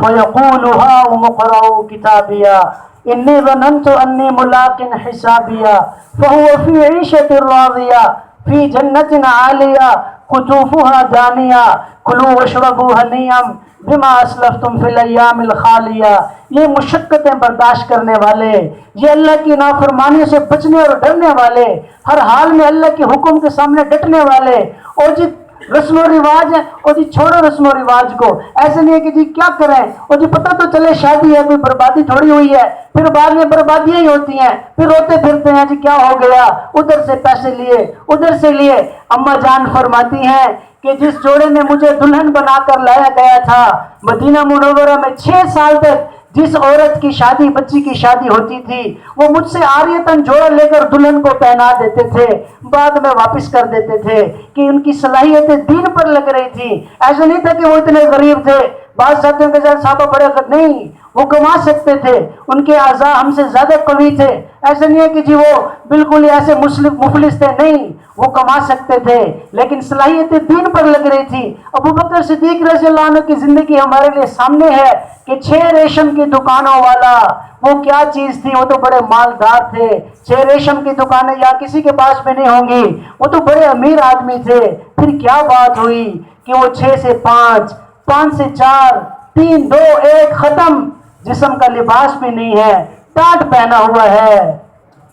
فَيَقُولُ هَاؤُمُ اقْرَءُوا كِتَابِيَهْ إِنِّي ظَنَنْتُ أَنِّي مُلَاقٍ حِسَابِيَهْ فَهُوَ فِي عِيشَةٍ رَاضِيَةٍ فِي جَنَّةٍ عَالِيَةٍ قُطُوفُهَا دَانِيَةٌ كُلُوا وَاشْرَبُوا هَنِيئًا بِمَا أَسْلَفْتُمْ فِي الْأَيَّامِ الْخَالِيَةِ یہ مشقتیں برداشت کرنے والے، یہ اللہ کی نافرمانی سے بچنے اور ڈرنے والے، ہر حال میں اللہ کے حکم کے سامنے ڈٹنے والے، اور جی رسم و رواج ہے اور جی چھوڑو رسم و رواج کو، ایسے نہیں ہے کہ جی کیا کریں، اور جی پتہ تو چلے شادی ہے، کوئی بربادی تھوڑی ہوئی ہے، پھر بعد میں بربادیاں ہی ہوتی ہیں، پھر روتے پھرتے ہیں جی کیا ہو گیا، ادھر سے پیسے لیے ادھر سے لیے۔ اماں جان فرماتی ہیں کہ جس جوڑے میں مجھے دلہن بنا کر لایا گیا تھا مدینہ منورہ میں 6 سال تک، جس عورت کی شادی بچی کی شادی ہوتی تھی وہ مجھ سے عاریتاً جوڑا لے کر دلہن کو پہنا دیتے تھے، بعد میں واپس کر دیتے تھے کہ ان کی صلاحیتیں دین پر لگ رہی تھی۔ ایسا نہیں تھا کہ وہ اتنے غریب تھے، بعض ساتھیوں کے ساتھ صحابہ بڑے نہیں، وہ کما سکتے تھے، ان کے اعضاء ہم سے زیادہ قوی تھے، ایسا نہیں ہے کہ جی وہ بالکل ہی ایسے مفلس تھے، نہیں، وہ کما سکتے تھے لیکن صلاحیتیں دین پر لگ رہی تھی۔ ابو بکر صدیق رضی اللہ عنہ کی زندگی ہمارے لیے سامنے ہے کہ 6 ریشم کی دکانوں والا، وہ کیا چیز تھی، وہ تو بڑے مالدار تھے، 6 ریشم کی دکانیں یا کسی کے پاس بھی نہیں ہوں گی، وہ تو بڑے امیر آدمی تھے۔ پھر کیا بات ہوئی کہ وہ 6 سے 5، 5 سے 4، 3، 2، 1 ختم، جسم کا لباس بھی نہیں ہے، ٹاٹ پہنا ہوا ہے،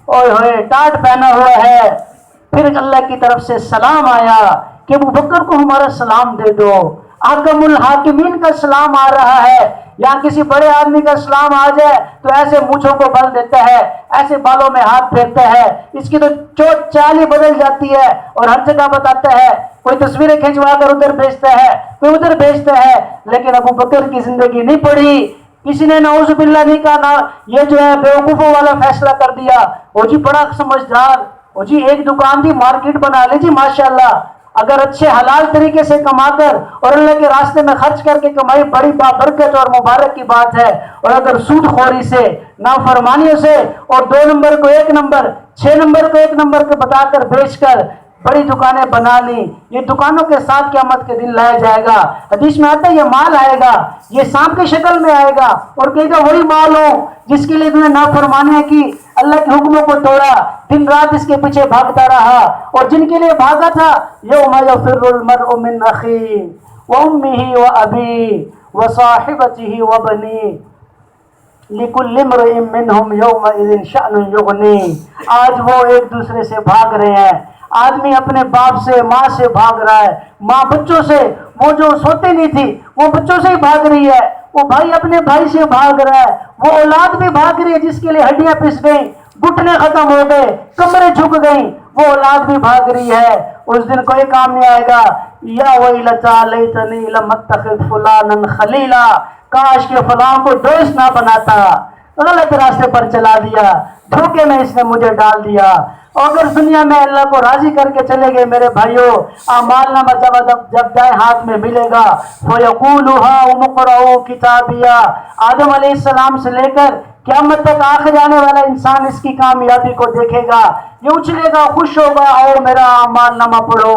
اوئے ہوئے ٹاٹ پہنا ہوا ہے۔ پھر اللہ کی طرف سے سلام آیا کہ ابو بکر کو ہمارا سلام دے دو، حاکم الحاکمین کا سلام آ رہا ہے، یا کسی بڑے آدمی کا سلام آ جائے تو ایسے مونچھوں کو بل دیتا ہے، ایسے بالوں میں ہاتھ پھیرتا ہے، اس کی تو چال ہی بدل جاتی ہے اور ہر جگہ بتاتا ہے، کوئی تصویریں کھنچوا کر ادھر بھیجتا ہے، کوئی ادھر بھیجتا ہے، لیکن ابو بکر کی زندگی نہیں پڑھی۔ کسی نے نعوذ باللہ نہیں کہا نا یہ جو ہے بیوقوفوں والا فیصلہ کر دیا، وہ جی بڑا سمجھدار، وہ جی ایک دکان دی مارکیٹ بنا لے جی ماشاءاللہ، اگر اچھے حلال طریقے سے کما کر اور اللہ کے راستے میں خرچ کر کے کمائی بڑی بابرکت اور مبارک کی بات ہے، اور اگر سود خوری سے، نافرمانیوں سے، اور 2 نمبر کو 1 نمبر، 6 نمبر کو 1 نمبر کے بتا کر بیچ کر بڑی دکانیں بنا لی، یہ دکانوں کے ساتھ قیامت کے دن لایا جائے گا۔ حدیث میں آتا ہے یہ مال آئے گا، یہ سانپ کی شکل میں آئے گا اور کہے گا وہی مال ہو جس کے لیے تم نے نافرمانیاں کی، اللہ کے حکموں کو توڑا، دن رات اس کے پیچھے بھاگتا رہا، اور جن کے لیے بھاگا تھا یوم یفر المرء من اخیہ وامہ وابیہ وصاحبتہ وبنیہ لِكُلِّ امْرِئٍ مِّنْهُمْ يَوْمَئِذٍ شَأْنٌ يُغْنِيهِ۔ آج وہ ایک دوسرے سے بھاگ رہے ہیں، آدمی اپنے باپ سے، ماں سے بھاگ رہا ہے، ماں بچوں سے، وہ جو سوتے نہیں تھی وہ بچوں سے ہی بھاگ رہی ہے، وہ بھائی اپنے بھائی سے بھاگ رہا ہے، وہ اولاد بھی بھاگ رہی ہے جس کے لیے ہڈیاں پس گئیں، گھٹنے ختم ہو گئے، کمریں جھک گئیں، وہ اولاد بھی بھاگ رہی ہے۔ اس دن کوئی کام نہیں آئے گا، یا ویلتا لیتنی لم اتخذ فلانا خلیلا، کاش کہ فلاں کو دوست نہ بناتا، غلط راستے پر چلا دیا، دھوکے میں اس نے مجھے ڈال دیا۔ اور اگر دنیا میں اللہ کو راضی کر کے چلے گئے میرے بھائیوں، اعمال نامہ جب دائیں ہاتھ میں ملے گا فَيَقُولُ هَاؤُمُ اقْرَءُوا كِتَابِيَهْ، آدم علیہ السلام سے لے کر قیامت تک آخر جانے والا انسان اس کی کامیابی کو دیکھے گا، یہ اچھلے گا، خوش ہوگا، اور میرا اعمال نامہ پڑھو،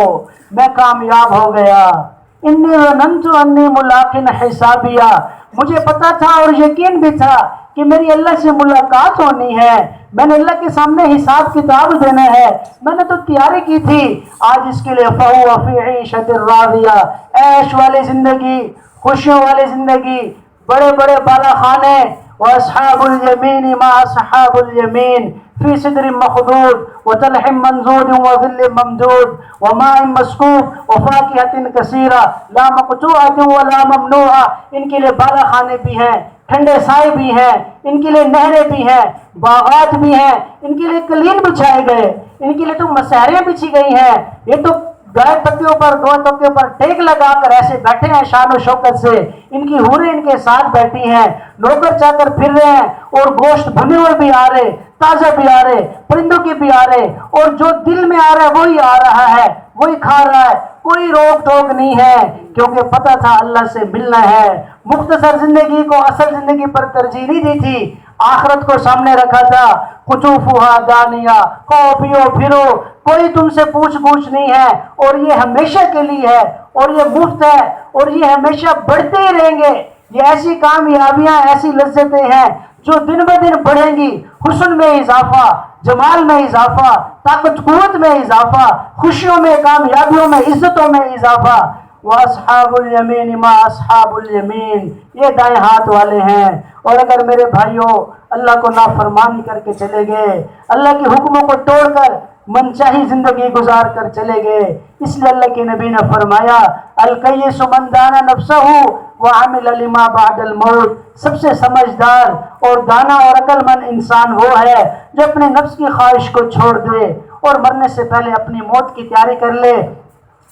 میں کامیاب ہو گیا۔ انی ظننت انی ملاق حسابیہ، مجھے پتا تھا اور یقین بھی تھا کہ میری اللہ سے ملاقات ہونی ہے، میں نے اللہ کے سامنے حساب کتاب دینا ہے، میں نے تو تیاری کی تھی۔ آج اس کے لیے فَهُوَ فِي عِيشَةٍ رَاضِيَةٍ، عیش والی زندگی، خوشیوں والی زندگی، بڑے بڑے بالا خانے، وأصحاب اليمين ما أصحاب اليمين في سدر مخضود وطلح منضود وظل ممدود وماء مسكوب وفاكهة كثيرة لا مقطوعة ولا ممنوعة. ان کے لیے بالا خانے بھی ہیں، ٹھنڈے سائے بھی ہیں، ان کے لیے نہریں بھی ہیں، باغات بھی ہیں، ان کے لیے قلین بچھائے گئے، ان کے لیے تو مسحریں بچھی گئی ہیں. یہ تو گائے تکیوں پر دو تکیوں پر ٹیک لگا کر ایسے بیٹھے ہیں شان و شوکت سے. ان کی حوریں ان کے ساتھ بیٹھی ہیں، نوکر چا کر پھر رہے ہیں، اور گوشت بھنے ہوئے بھی آ رہے، تازہ بھی آ رہے، پرندوں کے بھی آ رہے، اور جو دل میں آ رہا ہے وہی آ رہا ہے، وہی کھا رہا ہے. کوئی روک ٹوک نہیں ہے، کیونکہ پتہ تھا اللہ سے ملنا ہے. مختصر زندگی کو اصل زندگی پر ترجیح نہیں دی تھی، آخرت کو سامنے رکھا تھا. قطوفها دانیہ، کھاؤ پیو پھرو، کوئی تم سے پوچھ گچھ نہیں ہے، اور یہ ہمیشہ کے لیے ہے، اور یہ مفت ہے، اور یہ ہمیشہ بڑھتے ہی رہیں گے. یہ ایسی کامیابیاں، ایسی لذتیں ہیں جو دن بہ دن بڑھیں گی. حسن میں اضافہ، جمال میں اضافہ، طاقت قوت میں اضافہ، خوشیوں میں، کامیابیوں میں، عزتوں میں اضافہ. وَأَصْحَابُ الْيَمِينِ مَا أَصْحَابُ الْيَمِينِ، یہ دائیں ہاتھ والے ہیں. اور اگر میرے بھائیوں اللہ کو نافرمانی کر کے چلے گئے، اللہ کے حکموں کو توڑ کر منچاہی زندگی گزار کر چلے گئے، اس لیے اللہ کے نبی نے فرمایا الکیس من دانا نفسہ وعمل لما بعد الموت. سب سے سمجھدار اور دانا اور عقل مند انسان وہ ہے جو اپنے نفس کی خواہش کو چھوڑ دے اور مرنے سے پہلے اپنی موت کی تیاری کر لے.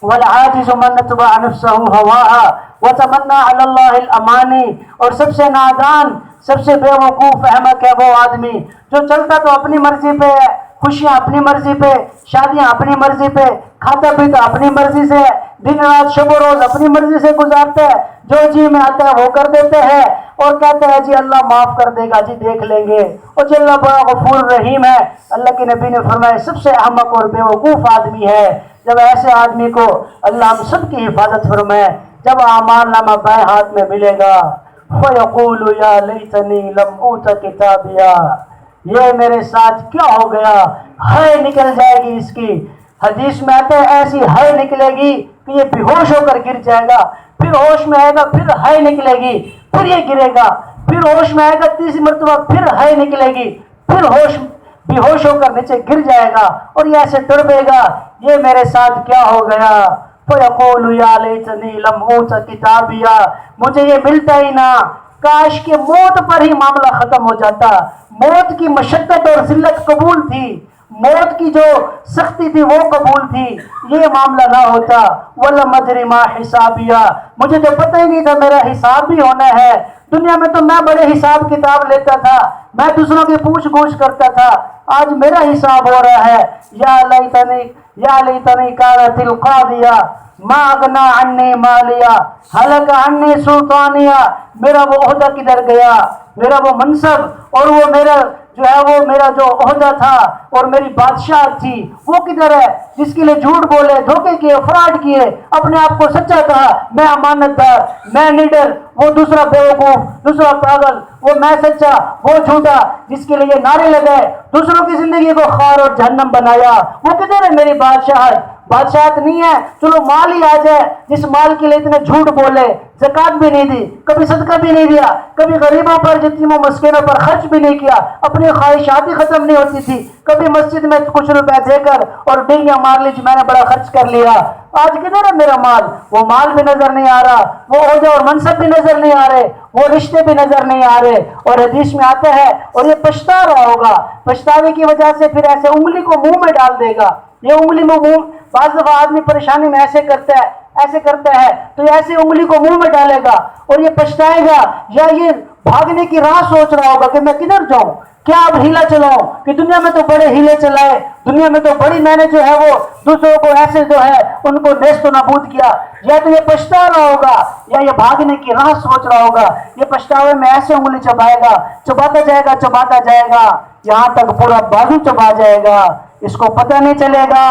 والعاجز من اتبع نفسه هواها وتمنى على الله الامانی. اور سب سے نادان، سب سے بے وقوف احمق ہے وہ آدمی جو چلتا تو اپنی مرضی پہ ہے، خوشیاں اپنی مرضی پہ، شادیاں اپنی مرضی پہ، کھاتا پیتا اپنی مرضی سے، دن رات شب و روز اپنی مرضی سے گزارتا ہے، جو جی میں آتا ہے وہ کر دیتے ہیں، اور کہتے ہیں جی اللہ معاف کر دے گا، جی دیکھ لیں گے، اور جی اللہ بڑا غفور رحیم ہے. اللہ کے نبی نے فرمایا سب سے احمق اور بے وقوف آدمی ہے. جب ایسے آدمی کو اللہ ہم سب کی حفاظت فرمائے، جب اعمال نامہ بائیں ہاتھ میں ملے گا فَيَقُولُ يَا لَيْتَنِي لَمْ أُوتَ كِتَابِيَا، یہ میرے ساتھ کیا ہو گیا، ہائے نکل جائے گی اس کی. حدیث میں آتا ہے ایسی ہائے نکلے گی کہ یہ بے ہوش ہو کر گر جائے گا، پھر ہوش میں آئے گا، پھر ہائے نکلے گی، پھر یہ گرے گا، پھر ہوش میں آئے گا تیسری مرتبہ، پھر ہائے نکلے گی، پھر بے ہوش ہو کر نیچے گر جائے گا، اور یہ ایسے تڑپے گا یہ میرے ساتھ کیا ہو گیا. فَيَقُولُ يَا لَيْتَنِي لَمْ أُوتَ كِتَابِيَا، مجھے یہ ملتا ہی نہ، کاش کہ موت پر ہی معاملہ ختم ہو جاتا. موت کی مشقت اور ذلت قبول تھی، موت کی جو سختی تھی وہ قبول تھی، یہ معاملہ نہ ہوتا. وَلَمْ أَدْرِ مَا حِسَابِيَا، مجھے تو پتہ ہی نہیں تھا میرا حساب بھی ہونا ہے. دنیا میں تو میں بڑے حساب کتاب لیتا تھا، میں دوسروں کی پوچھ گچھ کرتا تھا، آج میرا حساب ہو رہا ہے. یا لیتنی کانت القاضیہ ما اغنی عنی مالیہ ہلک عنی سلطانیہ، میرا وہ عہدہ کدھر گیا، میرا وہ منصب اور وہ میرا جو عہدہ تھا اور میری بادشاہ تھی وہ کدھر ہے، جس کے لیے جھوٹ بولے، دھوکے کیے، فراڈ کیے، اپنے آپ کو سچا کہا میں امانت دار، میں نڈر، وہ دوسرا بیوقوف، دوسرا پاگل، وہ میں سچا وہ جھوٹا، جس کے لیے نعرے لگائے، دوسروں کی زندگی کو خار اور جہنم بنایا، وہ کدھر ہے میری بادشاہت. بادشاہت نہیں ہے، چلو مال ہی آ جائے، جس مال کے لیے اتنے جھوٹ بولے، زکات بھی نہیں دی، کبھی صدقہ بھی نہیں دیا، کبھی غریبوں پر، یتیموں مسکینوں پر خرچ بھی نہیں کیا، اپنی خواہشات ہی ختم نہیں ہوتی تھی، کبھی مسجد میں کچھ روپے دے کر اور ڈینگیاں مار لی میں نے بڑا خرچ کر لیا. آج کدھر ہے میرا مال، وہ مال بھی نظر نہیں آ رہا، وہ عہدہ اور منصب بھی نظر نہیں آ رہے، وہ رشتے بھی نظر نہیں آ رہے. اور حدیث میں آتا ہے اور یہ پچھتا رہا ہوگا، پچھتاوے کی وجہ سے پھر ایسے انگلی کو منہ میں ڈال دے گا. یہ انگلی میں منہ، بعض دفعہ آدمی پریشانی میں ایسے کرتا ہے تو یہ ایسے انگلی کو منہ میں ڈالے گا اور یہ پچھتائے گا، یا یہ بھاگنے کی راہ سوچ رہا ہوگا کہ میں کدھر جاؤں، کیا اب ہیلا چلاؤں، کہ دنیا میں تو بڑے ہیلے چلائے، دنیا میں تو بڑی میں نے جو ہے وہ دوسروں کو ایسے جو ہے ان کو نیست و نابود کیا. یا تو یہ پچھتا رہا ہوگا یا یہ بھاگنے کی راہ سوچ رہا ہوگا. یہ پچھتاوے میں ایسے انگلی چبائے گا، چباتا جائے گا یہاں تک پورا بازو چبا جائے گا، اس کو پتہ نہیں چلے گا.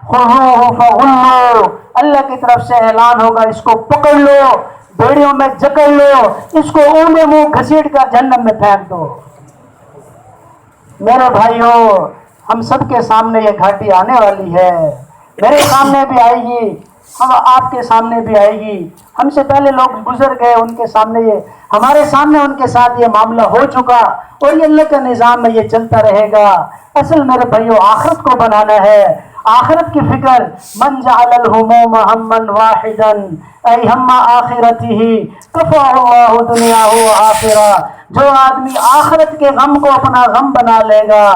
خذوہ فغلو، اللہ کی طرف سے اعلان ہوگا اس کو پکڑ لو، بیڑیوں میں جکڑ لو، اس کو اونڈے منہ گھسیٹ کر جہنم میں پھینک دو. میرے بھائیوں، ہم سب کے سامنے یہ گھاٹی آنے والی ہے، میرے سامنے بھی آئے گی، ہم آپ کے سامنے بھی آئے گی. ہم سے پہلے لوگ گزر گئے، ان کے سامنے یہ ہمارے سامنے ان کے ساتھ یہ معاملہ ہو چکا، اور یہ اللہ کا نظام میں یہ چلتا رہے گا. اصل میرے بھائیو آخرت کو بنانا ہے، آخرت کی فکر. من جعل الہموم ہما واحدا ای ہم آخرتہ کفہ اللہ دنیاہ وآخرہ. جو آدمی آخرت کے غم کو اپنا غم بنا لے گا،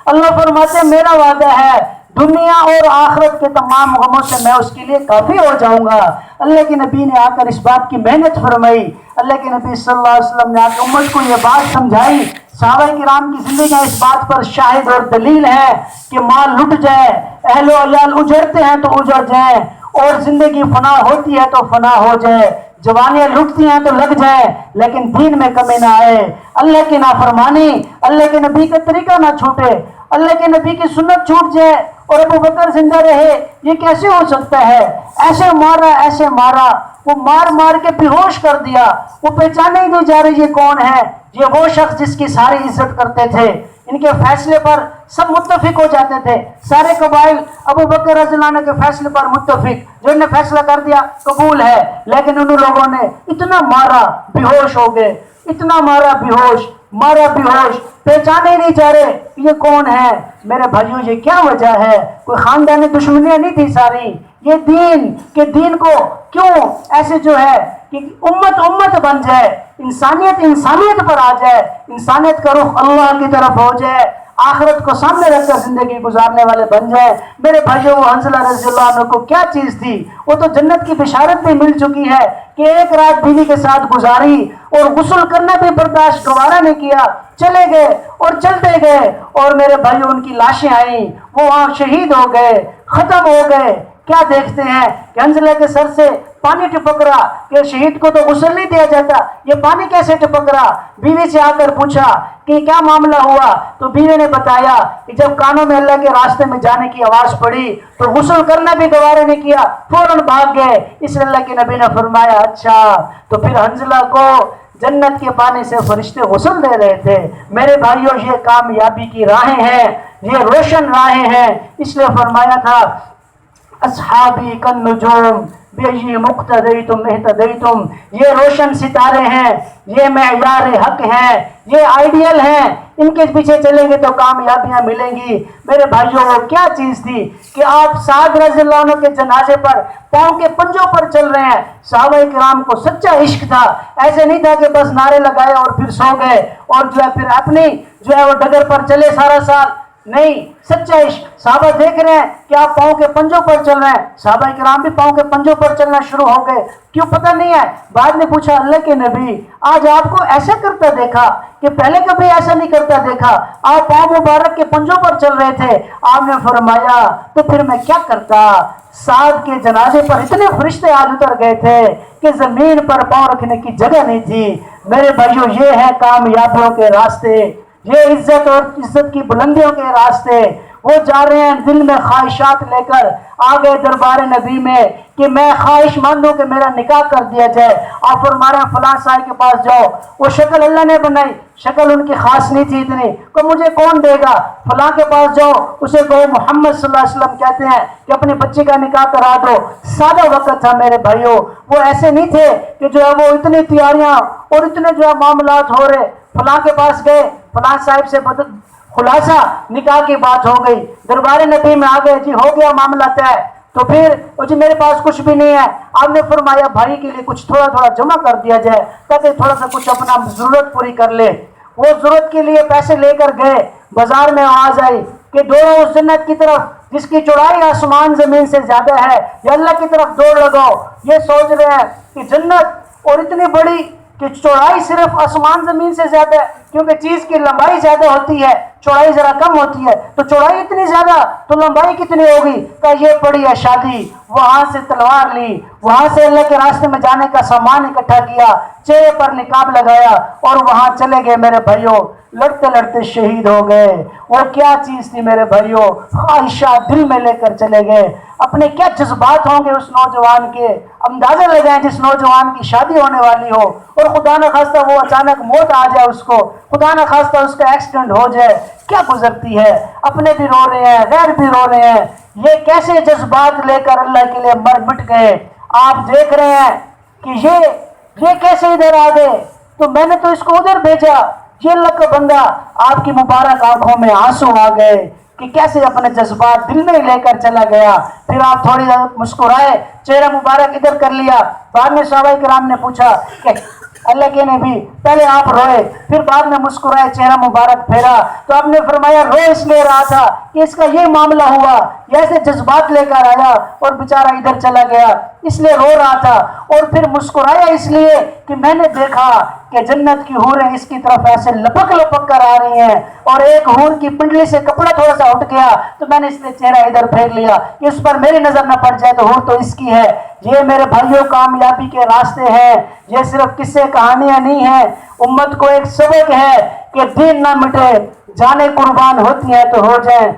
اللہ فرماتے ہیں میرا وعدہ ہے دنیا اور آخرت کے تمام غموں سے میں اس کے لیے کافی ہو جاؤں گا. اللہ کے نبی نے آ کر اس بات کی محنت فرمائی. اللہ کے نبی صلی اللہ علیہ وسلم نے آ کر امت کو یہ بات سمجھائی. صحابہ کرام کی زندگیاں اس بات پر شاہد اور دلیل ہے کہ مال لٹ جائے، اہل و عیال اجڑتے ہیں تو اجڑ جائیں، اور زندگی فنا ہوتی ہے تو فنا ہو جائے، جوانیاں لٹتی ہیں تو لگ جائے، لیکن دین میں کمی نہ آئے، اللہ کی نافرمانی، اللہ کے نبی کا طریقہ نہ چھوٹے، اللہ کے نبی کی سنت چھوٹ جائے اور ابو بکر زندہ رہے. یہ کیسے ہو سکتا ہے؟ ایسے مارا، وہ مار مار کے بے ہوش کر دیا. وہ پہچانے ہی نہیں جا رہی یہ کون ہے. یہ وہ شخص جس کی ساری عزت کرتے تھے، ان کے فیصلے پر سب متفق ہو جاتے تھے. سارے قبائل ابو بکر رضی اللہ عنہ کے فیصلے پر متفق، جو انہوں نے فیصلہ کر دیا قبول ہے. لیکن ان لوگوں نے اتنا مارا بے ہوش ہو گئے، اتنا مارا بے ہوش، پہچانے ہی نہیں جا رہے یہ کون ہے. میرے بھائیوں یہ کیا وجہ ہے؟ کوئی خاندانی دشمنیاں نہیں تھی ساری. یہ دین کو کیوں ایسے جو ہے کہ امت بن جائے، انسانیت پر آ جائے، انسانیت کا رخ اللہ کی طرف ہو جائے، آخرت کو سامنے رکھ کر زندگی گزارنے والے بن جائے. میرے بھائیوں وہ حنظلہ رضی اللہ عنہ کو کیا چیز تھی؟ وہ تو جنت کی بشارت بھی مل چکی ہے کہ ایک رات بیوی کے ساتھ گزاری اور غسل کرنا بھی برداشت گوارا نہیں کیا، چلے گئے اور چلتے گئے. اور میرے بھائیوں ان کی لاشیں آئیں، وہ وہاں شہید ہو گئے، ختم ہو گئے. کیا دیکھتے ہیں کہ حنظلہ کے سر سے پانی ٹپک رہا، کہ شہید کو تو غسل نہیں دیا جاتا، یہ پانی کیسے ٹپک رہا؟ بیوی سے آ کر پوچھا کہ کیا معاملہ ہوا؟ تو بیوی نے بتایا کہ جب کانوں میں اللہ کے راستے میں جانے کی آواز پڑی تو غسل کرنا بھی گوارا نہیں کیا، فوراً بھاگ گئے. اس لیے اللہ کے نبی نے فرمایا اچھا تو پھر حنظلہ کو جنت کے پانی سے فرشتے غسل دے رہے تھے. میرے بھائیوں یہ کامیابی کی راہیں ہیں، یہ روشن راہیں ہیں. اس لیے فرمایا تھا اصحابی کالنجوم بِأَيِّ مُقْتَدَیْتُمْ اهْتَدَیْتُمْ. یہ روشن ستارے ہیں، یہ معیار حق ہیں، یہ آئیڈیل ہیں. ان کے پیچھے چلیں گے تو کامیابیاں ملیں گی. میرے بھائیوں وہ کیا چیز تھی کہ آپ سعد رضی اللہ عنہ کے جنازے پر پاؤں کے پنجوں پر چل رہے ہیں. صحابہ کرام کو سچا عشق تھا. ایسے نہیں تھا کہ بس نعرے لگائے اور پھر سو گئے اور جو ہے پھر اپنی جو ہے وہ ڈگر پر چلے سارا سال. نہیں، سچا عشق. صحابہ دیکھ رہے ہیں کہ آپ پاؤں کے پنجوں پر چل رہے ہیں. صحابہ کرام بھی پاؤں کے پنجوں پر چلنا شروع ہو گئے. کیوں پتہ نہیں ہے. بعد میں پوچھا اللہ کے نبی آج آپ کو ایسا کرتا دیکھا کہ پہلے کبھی ایسا نہیں کرتا دیکھا، آپ پاؤں مبارک کے پنجوں پر چل رہے تھے. آپ نے فرمایا تو پھر میں کیا کرتا. سعد کے جنازے پر اتنے فرشتے آج اتر گئے تھے کہ زمین پر پاؤں رکھنے کی جگہ نہیں تھی. میرے بھائیوں یہ ہے کامیابیوں کے راستے، یہ عزت کی بلندیوں کے راستے. وہ جا رہے ہیں دل میں خواہشات لے کر آگے دربار نبی میں کہ میں خواہش مند ہوں کہ میرا نکاح کر دیا جائے. آپ فرما رہے ہیں فلاں صاحب کے پاس جاؤ، وہ شکل اللہ نے بنائی، شکل ان کی خاص نہیں تھی اتنی، کہ مجھے کون دے گا. فلاں کے پاس جاؤ، اسے کہو محمد صلی اللہ علیہ وسلم کہتے ہیں کہ اپنی بچی کا نکاح کرا دو. سادہ وقت تھا میرے بھائیوں. وہ ایسے نہیں تھے کہ جو ہے وہ اتنی تیاریاں اور اتنے جو ہے معاملات ہو رہے. فلاں کے پاس گئے، فلاں صاحب سے خلاصہ نکاح کی بات ہو گئی، دربار نبی میں آ گئے، جی ہو گیا معاملہ طے. تو پھر جی میرے پاس کچھ بھی نہیں ہے. آپ نے فرمایا بھائی کے لیے کچھ تھوڑا جمع کر دیا جائے تاکہ تھوڑا سا کچھ اپنا ضرورت پوری کر لے. وہ ضرورت کے لیے پیسے لے کر گئے. بازار میں آواز آئی کہ دوڑو اس جنت کی طرف جس کی چوڑائی آسمان زمین سے زیادہ ہے، یا اللہ کی طرف دوڑ لگاؤ. یہ سوچ رہے ہیں کہ جنت اور اتنی بڑی کہ چوڑائی صرف آسمان زمین سے زیادہ ہے، کیونکہ چیز کی لمبائی زیادہ ہوتی ہے، چوڑائی ذرا کم ہوتی ہے. تو چوڑائی اتنی زیادہ تو لمبائی کتنی ہوگی؟ کہ یہ پڑی ہے شادی. وہاں سے تلوار لی، وہاں سے اللہ کے راستے میں جانے کا سامان اکٹھا کیا، چہرے پر نقاب لگایا اور وہاں چلے گئے. میرے بھائیوں لڑتے لڑتے شہید ہو گئے. وہ کیا چیز تھی میرے بھائیوں؟ خواہشات دل میں لے کر چلے گئے. اپنے کیا جذبات ہوں گے اس نوجوان کے. اندازہ لگائیں جس نوجوان کی شادی ہونے والی ہو اور خدا نہ خواستہ وہ اچانک موت آ جائے اس کو، خدا نہ خواستہ اس کا ایکسیڈنٹ ہو جائے، کیا گزرتی ہے. اپنے بھی رو رہے ہیں، غیر بھی رو رہے ہیں. یہ کیسے جذبات لے کر اللہ کے لیے مر مٹ گئے. آپ دیکھ رہے ہیں کہ یہ کیسے ادھر آ گئے. تو میں نے تو اس کو ادھر بھیجا. یہ اللہ کا بندہ، آپ کی مبارک آنکھوں میں آنسو آ گئے کہ کیسے اپنے جذبات دل میں لے کر چلا گیا. پھر آپ تھوڑی دیر مسکرائے، چہرہ مبارک ادھر کر لیا. بعد میں صحابہ کرام نے پوچھا کہ اللہ کے نبی، پہلے آپ روئے پھر بعد میں مسکرائے، چہرہ مبارک پھیرا. تو آپ نے فرمایا رو اس لیے رہا تھا کہ اس کا یہ معاملہ ہوا، ایسے جذبات لے کر آیا اور بیچارہ ادھر چلا گیا، اس لیے رو رہا تھا. اور پھر مسکرایا اس لیے کہ میں نے دیکھا کہ جنت کی حوریں اس کی طرف ایسے لپک لپک کر آ رہی ہیں، اور ایک حور کی پنڈلی سے کپڑا تھوڑا سا اٹھ گیا تو میں نے اس لیے چہرہ ادھر پھیر لیا کہ اس پر میری نظر نہ پڑ جائے، تو حور تو اس کی ہے. یہ میرے بھائیوں کامیابی کے راستے ہیں. یہ صرف قصے کہانیاں نہیں ہیں، امت کو ایک سبق ہے کہ دین نہ مٹے، جانیں قربان ہوتی ہیں تو ہو جائیں،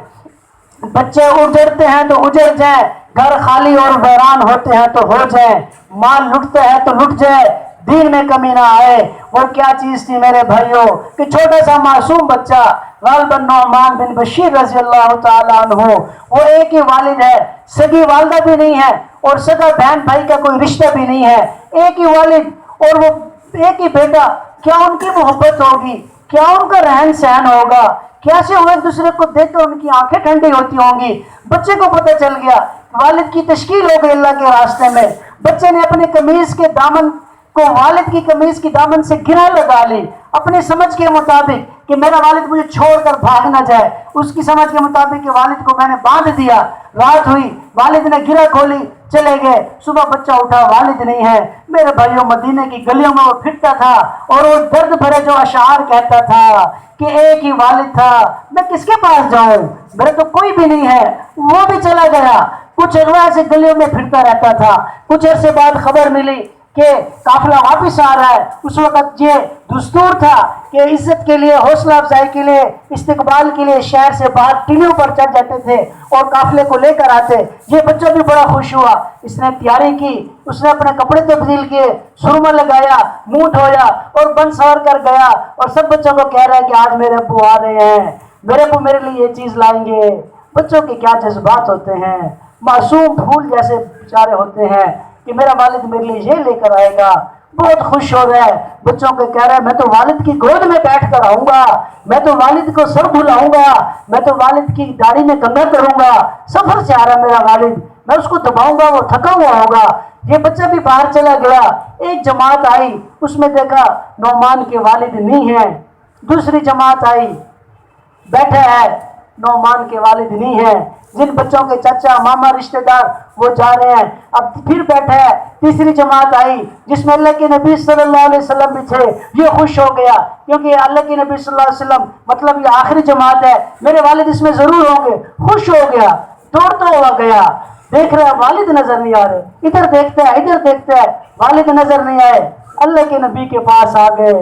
بچے اجڑتے ہیں تو اجڑ جائیں، گھر خالی اور ویران ہوتے ہیں تو ہو جائیں، مال لٹتے ہیں تو لٹ جائے، دین میں کمی نہ آئے. وہ کیا چیز تھی میرے بھائیوں کہ چھوٹا سا معصوم بچہ غالباً نعمان بن بشیر رضی اللہ تعالیٰ عنہ، وہ ایک ہی والد ہے، سگی والدہ بھی نہیں ہے اور سگا بہن بھائی کا کوئی رشتہ بھی نہیں ہے، ایک ہی والد اور وہ ایک ہی بیٹا. کیا ان کی محبت ہوگی، کیا ان کا رہن سہن ہوگا، کیسے وہ ایک دوسرے کو دیکھ کر ان کی آنکھیں ٹھنڈی ہوتی ہوں گی. بچے کو پتہ چل گیا، والد کی تشکیل ہو گئی اللہ کے راستے میں. بچے نے اپنی قمیض کے دامن کو والد کی قمیض کی دامن سے گرہ لگا لی اپنی سمجھ کے مطابق کہ میرا والد مجھے چھوڑ کر بھاگ نہ جائے. اس کی سمجھ کے مطابق کہ والد کو میں نے باندھ دیا. رات ہوئی، والد نے گرہ کھولی، چلے گئے. صبح بچہ اٹھا، والد نہیں ہے. میرے بھائیوں، مدینے کی گلیوں میں وہ پھرتا تھا اور وہ درد بھرے جو اشعار کہتا تھا کہ ایک ہی والد تھا، میں کس کے پاس جاؤں، میرے تو کوئی بھی نہیں ہے. وہ بھی چلا گیا. کچھ عرصے سے گلیوں میں پھرتا رہتا تھا. کچھ عرصے بعد خبر ملی کہ قافلہ واپس آ رہا ہے. اس وقت یہ دستور تھا کہ عزت کے لیے، حوصلہ افزائی کے لیے، استقبال کے لیے شہر سے باہر ٹیلیوں پر چڑھ جاتے تھے اور قافلے کو لے کر آتے. یہ بچہ بھی بڑا خوش ہوا، اس نے تیاری کی، اس نے اپنے کپڑے تبدیل کیے، سرما لگایا، منہ دھویا اور بن سور کر گیا اور سب بچوں کو کہہ رہا ہے کہ آج میرے ابو آ رہے ہیں، میرے ابو میرے لیے یہ چیز لائیں گے. بچوں کے کیا جذبات ہوتے ہیں، معصوم پھول جیسے بیچارے ہوتے ہیں کہ میرا والد میرے لیے یہ لے کر آئے گا. بہت خوش ہو رہا ہے. بچوں کو کہہ رہا ہے میں تو والد کی گود میں بیٹھ کر آؤں گا، میں تو والد کو سر دھلاؤں گا، میں تو والد کی داڑھی میں کنگھا کروں گا. سفر سے آ رہا میرا والد، میں اس کو دباؤں گا، وہ تھکا ہوا ہوگا. یہ بچہ بھی باہر چلا گیا. ایک جماعت آئی، اس میں دیکھا نعمان کے والد نہیں ہیں. دوسری جماعت آئی، بیٹھا ہے، نعمان کے والد نہیں ہیں. جن بچوں کے چچا ماما رشتہ دار وہ جا رہے ہیں. اب پھر بیٹھا ہے. تیسری جماعت آئی جس میں اللہ کے نبی صلی اللہ علیہ وسلم بھی تھے. یہ خوش ہو گیا کیونکہ اللہ کے نبی صلی اللہ علیہ وسلم مطلب یہ آخری جماعت ہے، میرے والد اس میں ضرور ہوں گے. خوش ہو گیا، دوڑتا ہوا گیا. دیکھ رہا ہے والد نظر نہیں آ رہے، ادھر دیکھتا ہے ادھر دیکھتا ہے، والد نظر نہیں آئے. اللہ کے نبی کے پاس آ گئے.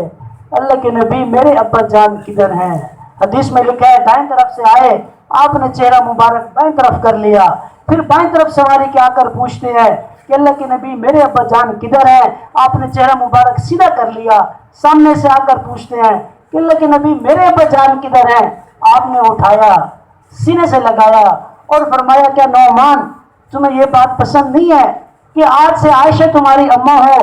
اللہ کے نبی، میرے ابا جان کدھر ہیں؟ حدیث میں لکھا ہے دائیں طرف سے آئے، آپ نے چہرہ مبارک بائیں طرف کر لیا. پھر بائیں طرف سواری کے آ کر پوچھتے ہیں کہ اللہ کے نبی میرے ابا جان کدھر ہیں؟ آپ نے چہرہ مبارک سیدھا کر لیا. سامنے سے آ کر پوچھتے ہیں کہ اللہ کے نبی میرے ابا جان کدھر ہیں؟ آپ نے اٹھایا، سینے سے لگایا اور فرمایا کیا نعمان تمہیں یہ بات پسند نہیں ہے کہ آج سے عائشہ تمہاری اماں ہو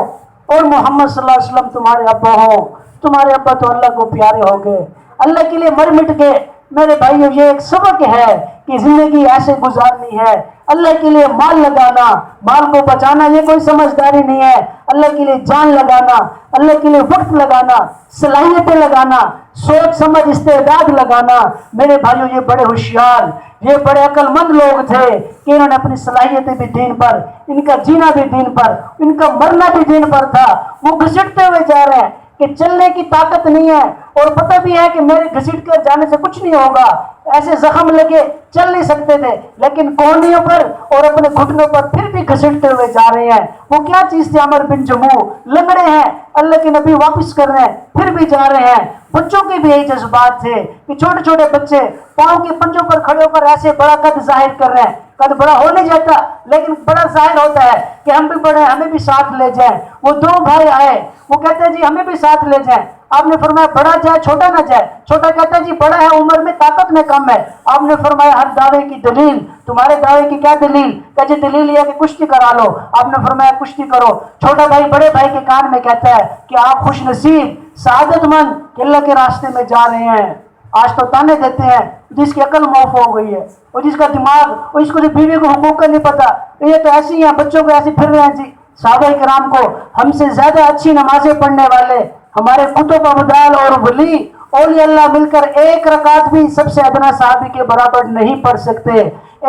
اور محمد صلی اللہ علیہ وسلم تمہارے ابا ہو؟ تمہارے ابا تو اللہ کو پیارے ہو گئے، اللہ کے لیے مر مٹ گئے. میرے بھائیو، یہ ایک سبق ہے کہ زندگی ایسے گزارنی ہے. اللہ کے لیے مال لگانا، مال کو بچانا یہ کوئی سمجھداری نہیں ہے. اللہ کے لیے جان لگانا، اللہ کے لیے وقت لگانا، صلاحیتیں لگانا، سوچ سمجھ استعداد لگانا. میرے بھائیو، یہ بڑے ہوشیار، یہ بڑے عقل مند لوگ تھے کہ انہوں نے اپنی صلاحیتیں بھی دین پر، ان کا جینا بھی دین پر، ان کا مرنا بھی دین پر تھا. وہ گھسٹتے ہوئے جا رہے ہیں کہ چلنے کی طاقت نہیں ہے اور پتہ بھی ہے کہ میرے گھسٹ کر جانے سے کچھ نہیں ہوگا. ایسے زخم لگے چل نہیں سکتے تھے لیکن کونیوں پر اور اپنے گھٹنوں پر پھر بھی گھسٹتے ہوئے جا رہے ہیں. وہ کیا چیز تھی؟ عمر بن جموع لنگڑے ہیں، اللہ کے نبی واپس کر رہے ہیں پھر بھی جا رہے ہیں. بچوں کے بھی یہی جذبات تھے کہ چھوٹے چھوٹے بچے پاؤں کے پنجوں پر کھڑے ہو کر ایسے بڑا قد ظاہر کر رہے ہیں. قد بڑا ہو نہیں جاتا لیکن بڑا ظاہر ہوتا ہے کہ ہم بھی بڑے، ہمیں بھی ساتھ لے جائیں. وہ دو بھائی آئے، وہ کہتے ہیں جی ہمیں بھی ساتھ لے جائیں. آپ نے فرمایا بڑا جائے چھوٹا نہ جائے. چھوٹا کہتا ہے جی بڑا ہے عمر میں طاقت میں کم ہے. آپ نے فرمایا ہر دعوے کی دلیل, تمہارے دعوے کی کیا دلیل؟ کہ جی دلیل یہ کہ کشتی کرا لو. آپ نے فرمایا کشتی کرو. چھوٹا بھائی بڑے بھائی کے کان میں کہتا ہے کہ آپ خوش نصیب سعادت مند کہ اللہ کے راستے میں جا رہے ہیں. آج تو تانے دیتے ہیں جس کی عقل معاف ہو گئی ہے, اور جس کا دماغ, اور اس کو بیوی کو حقوق کا نہیں پتا, یہ تو ایسی ہیں بچوں کو ایسے پھر رہے ہیں. جی صحابہ کرام کو ہم سے زیادہ اچھی نمازیں پڑھنے والے, ہمارے کتب ابدال اور ولی اولیاء اللہ مل کر ایک رکعت بھی سب سے ادنا صحابی کے برابر نہیں پڑھ سکتے,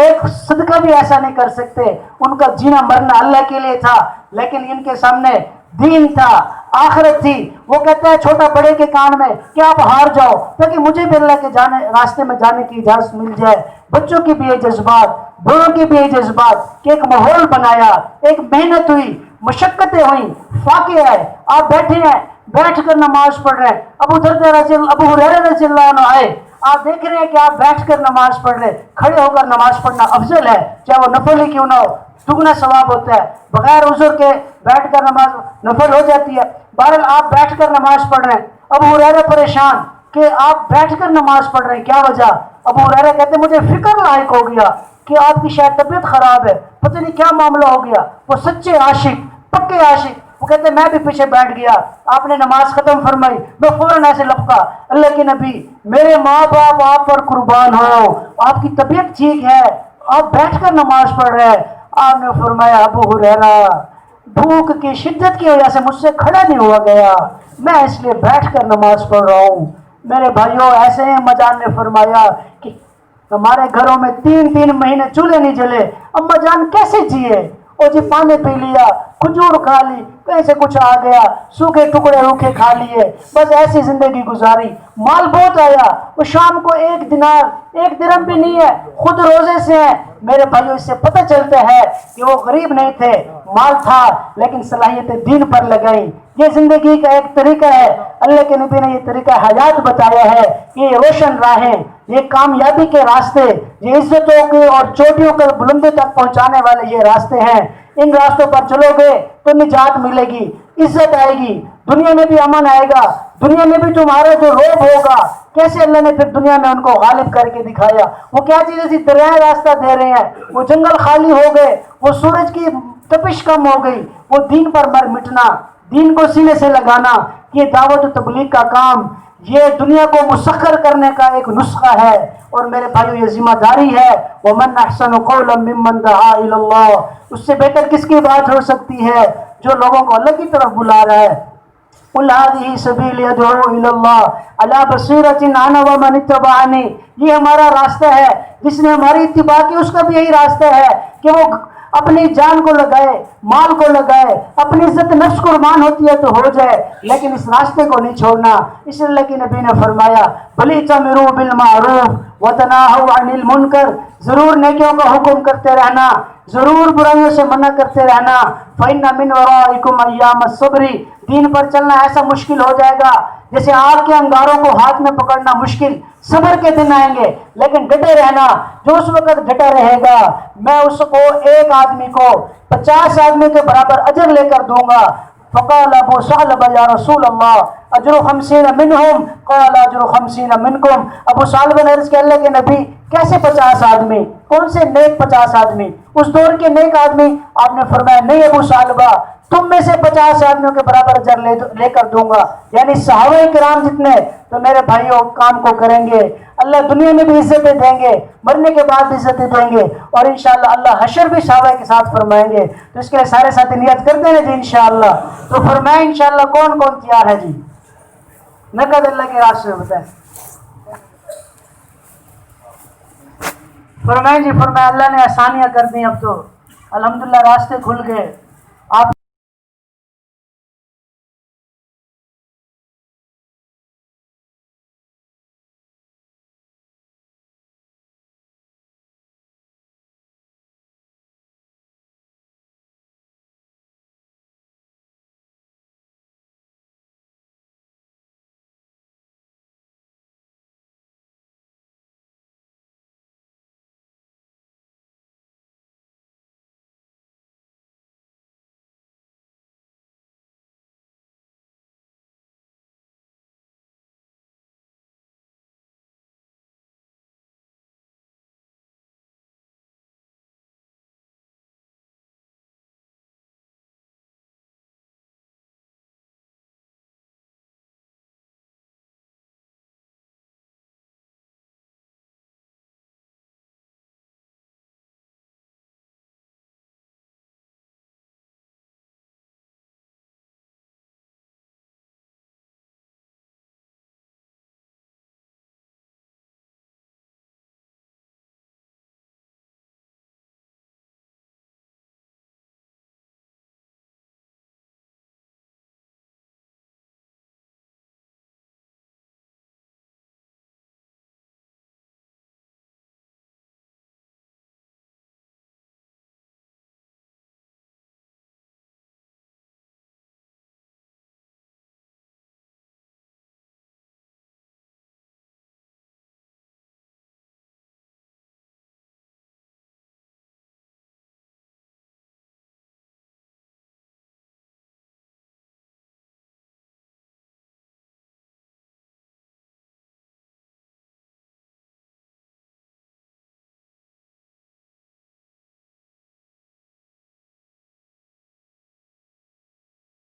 ایک صدقہ بھی ایسا نہیں کر سکتے. ان کا جینا مرنا اللہ کے لیے تھا, لیکن ان کے سامنے دین تھا, آخرت تھی. وہ کہتا ہے چھوٹا بڑے کے کان میں کہ آپ ہار جاؤ تاکہ مجھے بھی اللہ کے راستے میں جانے کی اجازت مل جائے. بچوں کی بھی یہ جذبات, بڑوں کی بھی یہ جذبات کہ ایک ماحول بنایا, ایک محنت ہوئی, مشقتیں ہوئیں, فاقے آئے, آپ بیٹھے ہیں بیٹھ کر نماز پڑھ رہے ہیں. ابو ہریرہ رضی اللہ عنہ آئے, آپ دیکھ رہے ہیں کہ آپ بیٹھ کر نماز پڑھ رہے, کھڑے ہو کر نماز پڑھنا افضل ہے, چاہے وہ نفل ہی کیوں نہ ہو, دگنا ثواب ہوتا ہے. بغیر عذر کے بیٹھ کر نماز نفل ہو جاتی ہے. بہرحال آپ بیٹھ کر نماز پڑھ رہے ہیں. ابو ہریرہ پریشان کہ آپ بیٹھ کر نماز پڑھ رہے ہیں, کیا وجہ؟ ابو ہریرہ کہتے ہیں مجھے فکر لاحق ہو گیا کہ آپ کی شاید طبیعت خراب ہے, پتہ نہیں کیا معاملہ ہو گیا. وہ سچے عاشق, پکے عاشق, وہ کہتے ہیں میں بھی پیچھے بیٹھ گیا. آپ نے نماز ختم فرمائی, میں فوراً ایسے لپکا, اللہ کے نبی میرے ماں باپ آپ پر قربان ہو, آپ کی طبیعت ٹھیک ہے, آپ بیٹھ کر نماز پڑھ رہے ہیں. آپ نے فرمایا ابو ہریرہ بھوک کی شدت کی وجہ سے مجھ سے کھڑا نہیں ہوا گیا, میں اس لیے بیٹھ کر نماز پڑھ رہا ہوں. میرے بھائیوں ایسے ہیں, اماں جان نے فرمایا کہ ہمارے گھروں میں 3 مہینے چولہے نہیں جلے, اماں جان کیسے جیے؟ اور جی پانی پی لیا, کھجور کھا لی, کہیں سے کچھ آ گیا, سوکھے ٹکڑے روکھے کھا لیے, بس ایسی زندگی گزاری. مال بہت آیا, وہ شام کو 1 دینار 1 درہم بھی نہیں ہے, خود روزے سے ہیں. میرے بھائیوں اس سے پتہ چلتا ہے کہ وہ غریب نہیں تھے, مال تھا لیکن صلاحیتیں دین پر لگائیں. یہ زندگی کا ایک طریقہ ہے, اللہ کے نبی نے یہ طریقہ حیات بتایا ہے کہ یہ روشن راہیں, یہ کامیابی کے راستے, یہ عزتوں کے اور چوٹیوں کے بلندی تک پہنچانے والے یہ راستے ہیں. ان راستوں پر چلو گے تو نجات ملے گی, عزت آئے گی, دنیا میں بھی امن آئے گا, دنیا میں بھی تمہارا جو روب ہوگا. کیسے اللہ نے پھر دنیا میں ان کو غالب کر کے دکھایا؟ وہ کیا چیز دریائے راستہ دے رہے ہیں, وہ جنگل خالی ہو گئے, وہ سورج کی تپش کم ہو گئی, وہ دین پر مر مٹنا, دین کو سینے سے لگانا. یہ دعوت و تبلیغ کا کام یہ دنیا کو مسخر کرنے کا ایک نسخہ ہے, اور میرے بھائیو یہ ذمہ داری ہے. وَمَنْ أَحْسَنُ قَوْلًا مِّمَّنْ دَعَا إِلَى اللَّهِ, اس سے بہتر کس کی بات ہو سکتی ہے جو لوگوں کو اللہ کی طرف بلا رہا ہے. قُلْ هَٰذِهِ سَبِيلِي أَدْعُو إِلَى اللَّهِ عَلَىٰ بَصِيرَةٍ أَنَا وَمَنِ اتَّبَعَنِي. یہ ہمارا راستہ ہے, جس نے ہماری اتباع کی اس کا بھی یہی راستہ ہے کہ وہ اپنی جان کو لگائے, مال کو لگائے, اپنی عزت نفس قربان ہوتی ہے تو ہو جائے, لیکن اس راستے کو نہیں چھوڑنا. اس لیے اللہ کے نبی نے فرمایا بَلِ اعْتَمِرُوا بِالْمَعْرُوفِ وَتَنَاهَوْا عَنِ الْمُنكَرِ, ضرور نیکیوں کا حکم کرتے رہنا, ضرور برائیوں سے منع کرتے رہنا. فَإِنَّ مِنْ وَرَائِكُمْ أَيَّامَ الصَّبْرِ, دین پر چلنا ایسا مشکل ہو جائے گا جیسے آگ کے انگاروں کو ہاتھ میں پکڑنا مشکل. صبر کے دن آئیں گے, لیکن ڈٹے رہنا. جو اس وقت ڈٹا رہے گا میں اس کو ایک آدمی کو 50 آدمی کے برابر اجر لے کر دوں گا. فقال ابو ثعلبہ یا رسول اللہ اجر 50 منہم قال اجر 50 منکم. ابو ثعلبہ نے عرض کیا اللہ کے نبی کیسے 50 آدمی, کون سے نیک 50 آدمی, اس دور کے نیک آدمی؟ آپ نے فرمایا نہیں ابو ثعلبہ, تم میں سے 50 آدمیوں کے برابر اجر لے کر دوں گا, یعنی صحابہ کرام جتنے. تو میرے بھائیوں کام کو کریں گے, اللہ دنیا میں بھی عزتیں دیں گے, مرنے کے بعد بھی عزتیں دیں گے, اور انشاءاللہ اللہ حشر بھی صحابہ کے ساتھ فرمائیں گے. تو اس کے لیے سارے ساتھی نیت کرتے ہیں جی انشاءاللہ. تو فرمائیں انشاءاللہ کون کون تیار ہے جی؟ نقد اللہ کے راستے میں بتائیں. فرمائیں جی, فرمائیں اللہ نے آسانیاں کر دی, اب تو الحمدللہ راستے کھل گئے.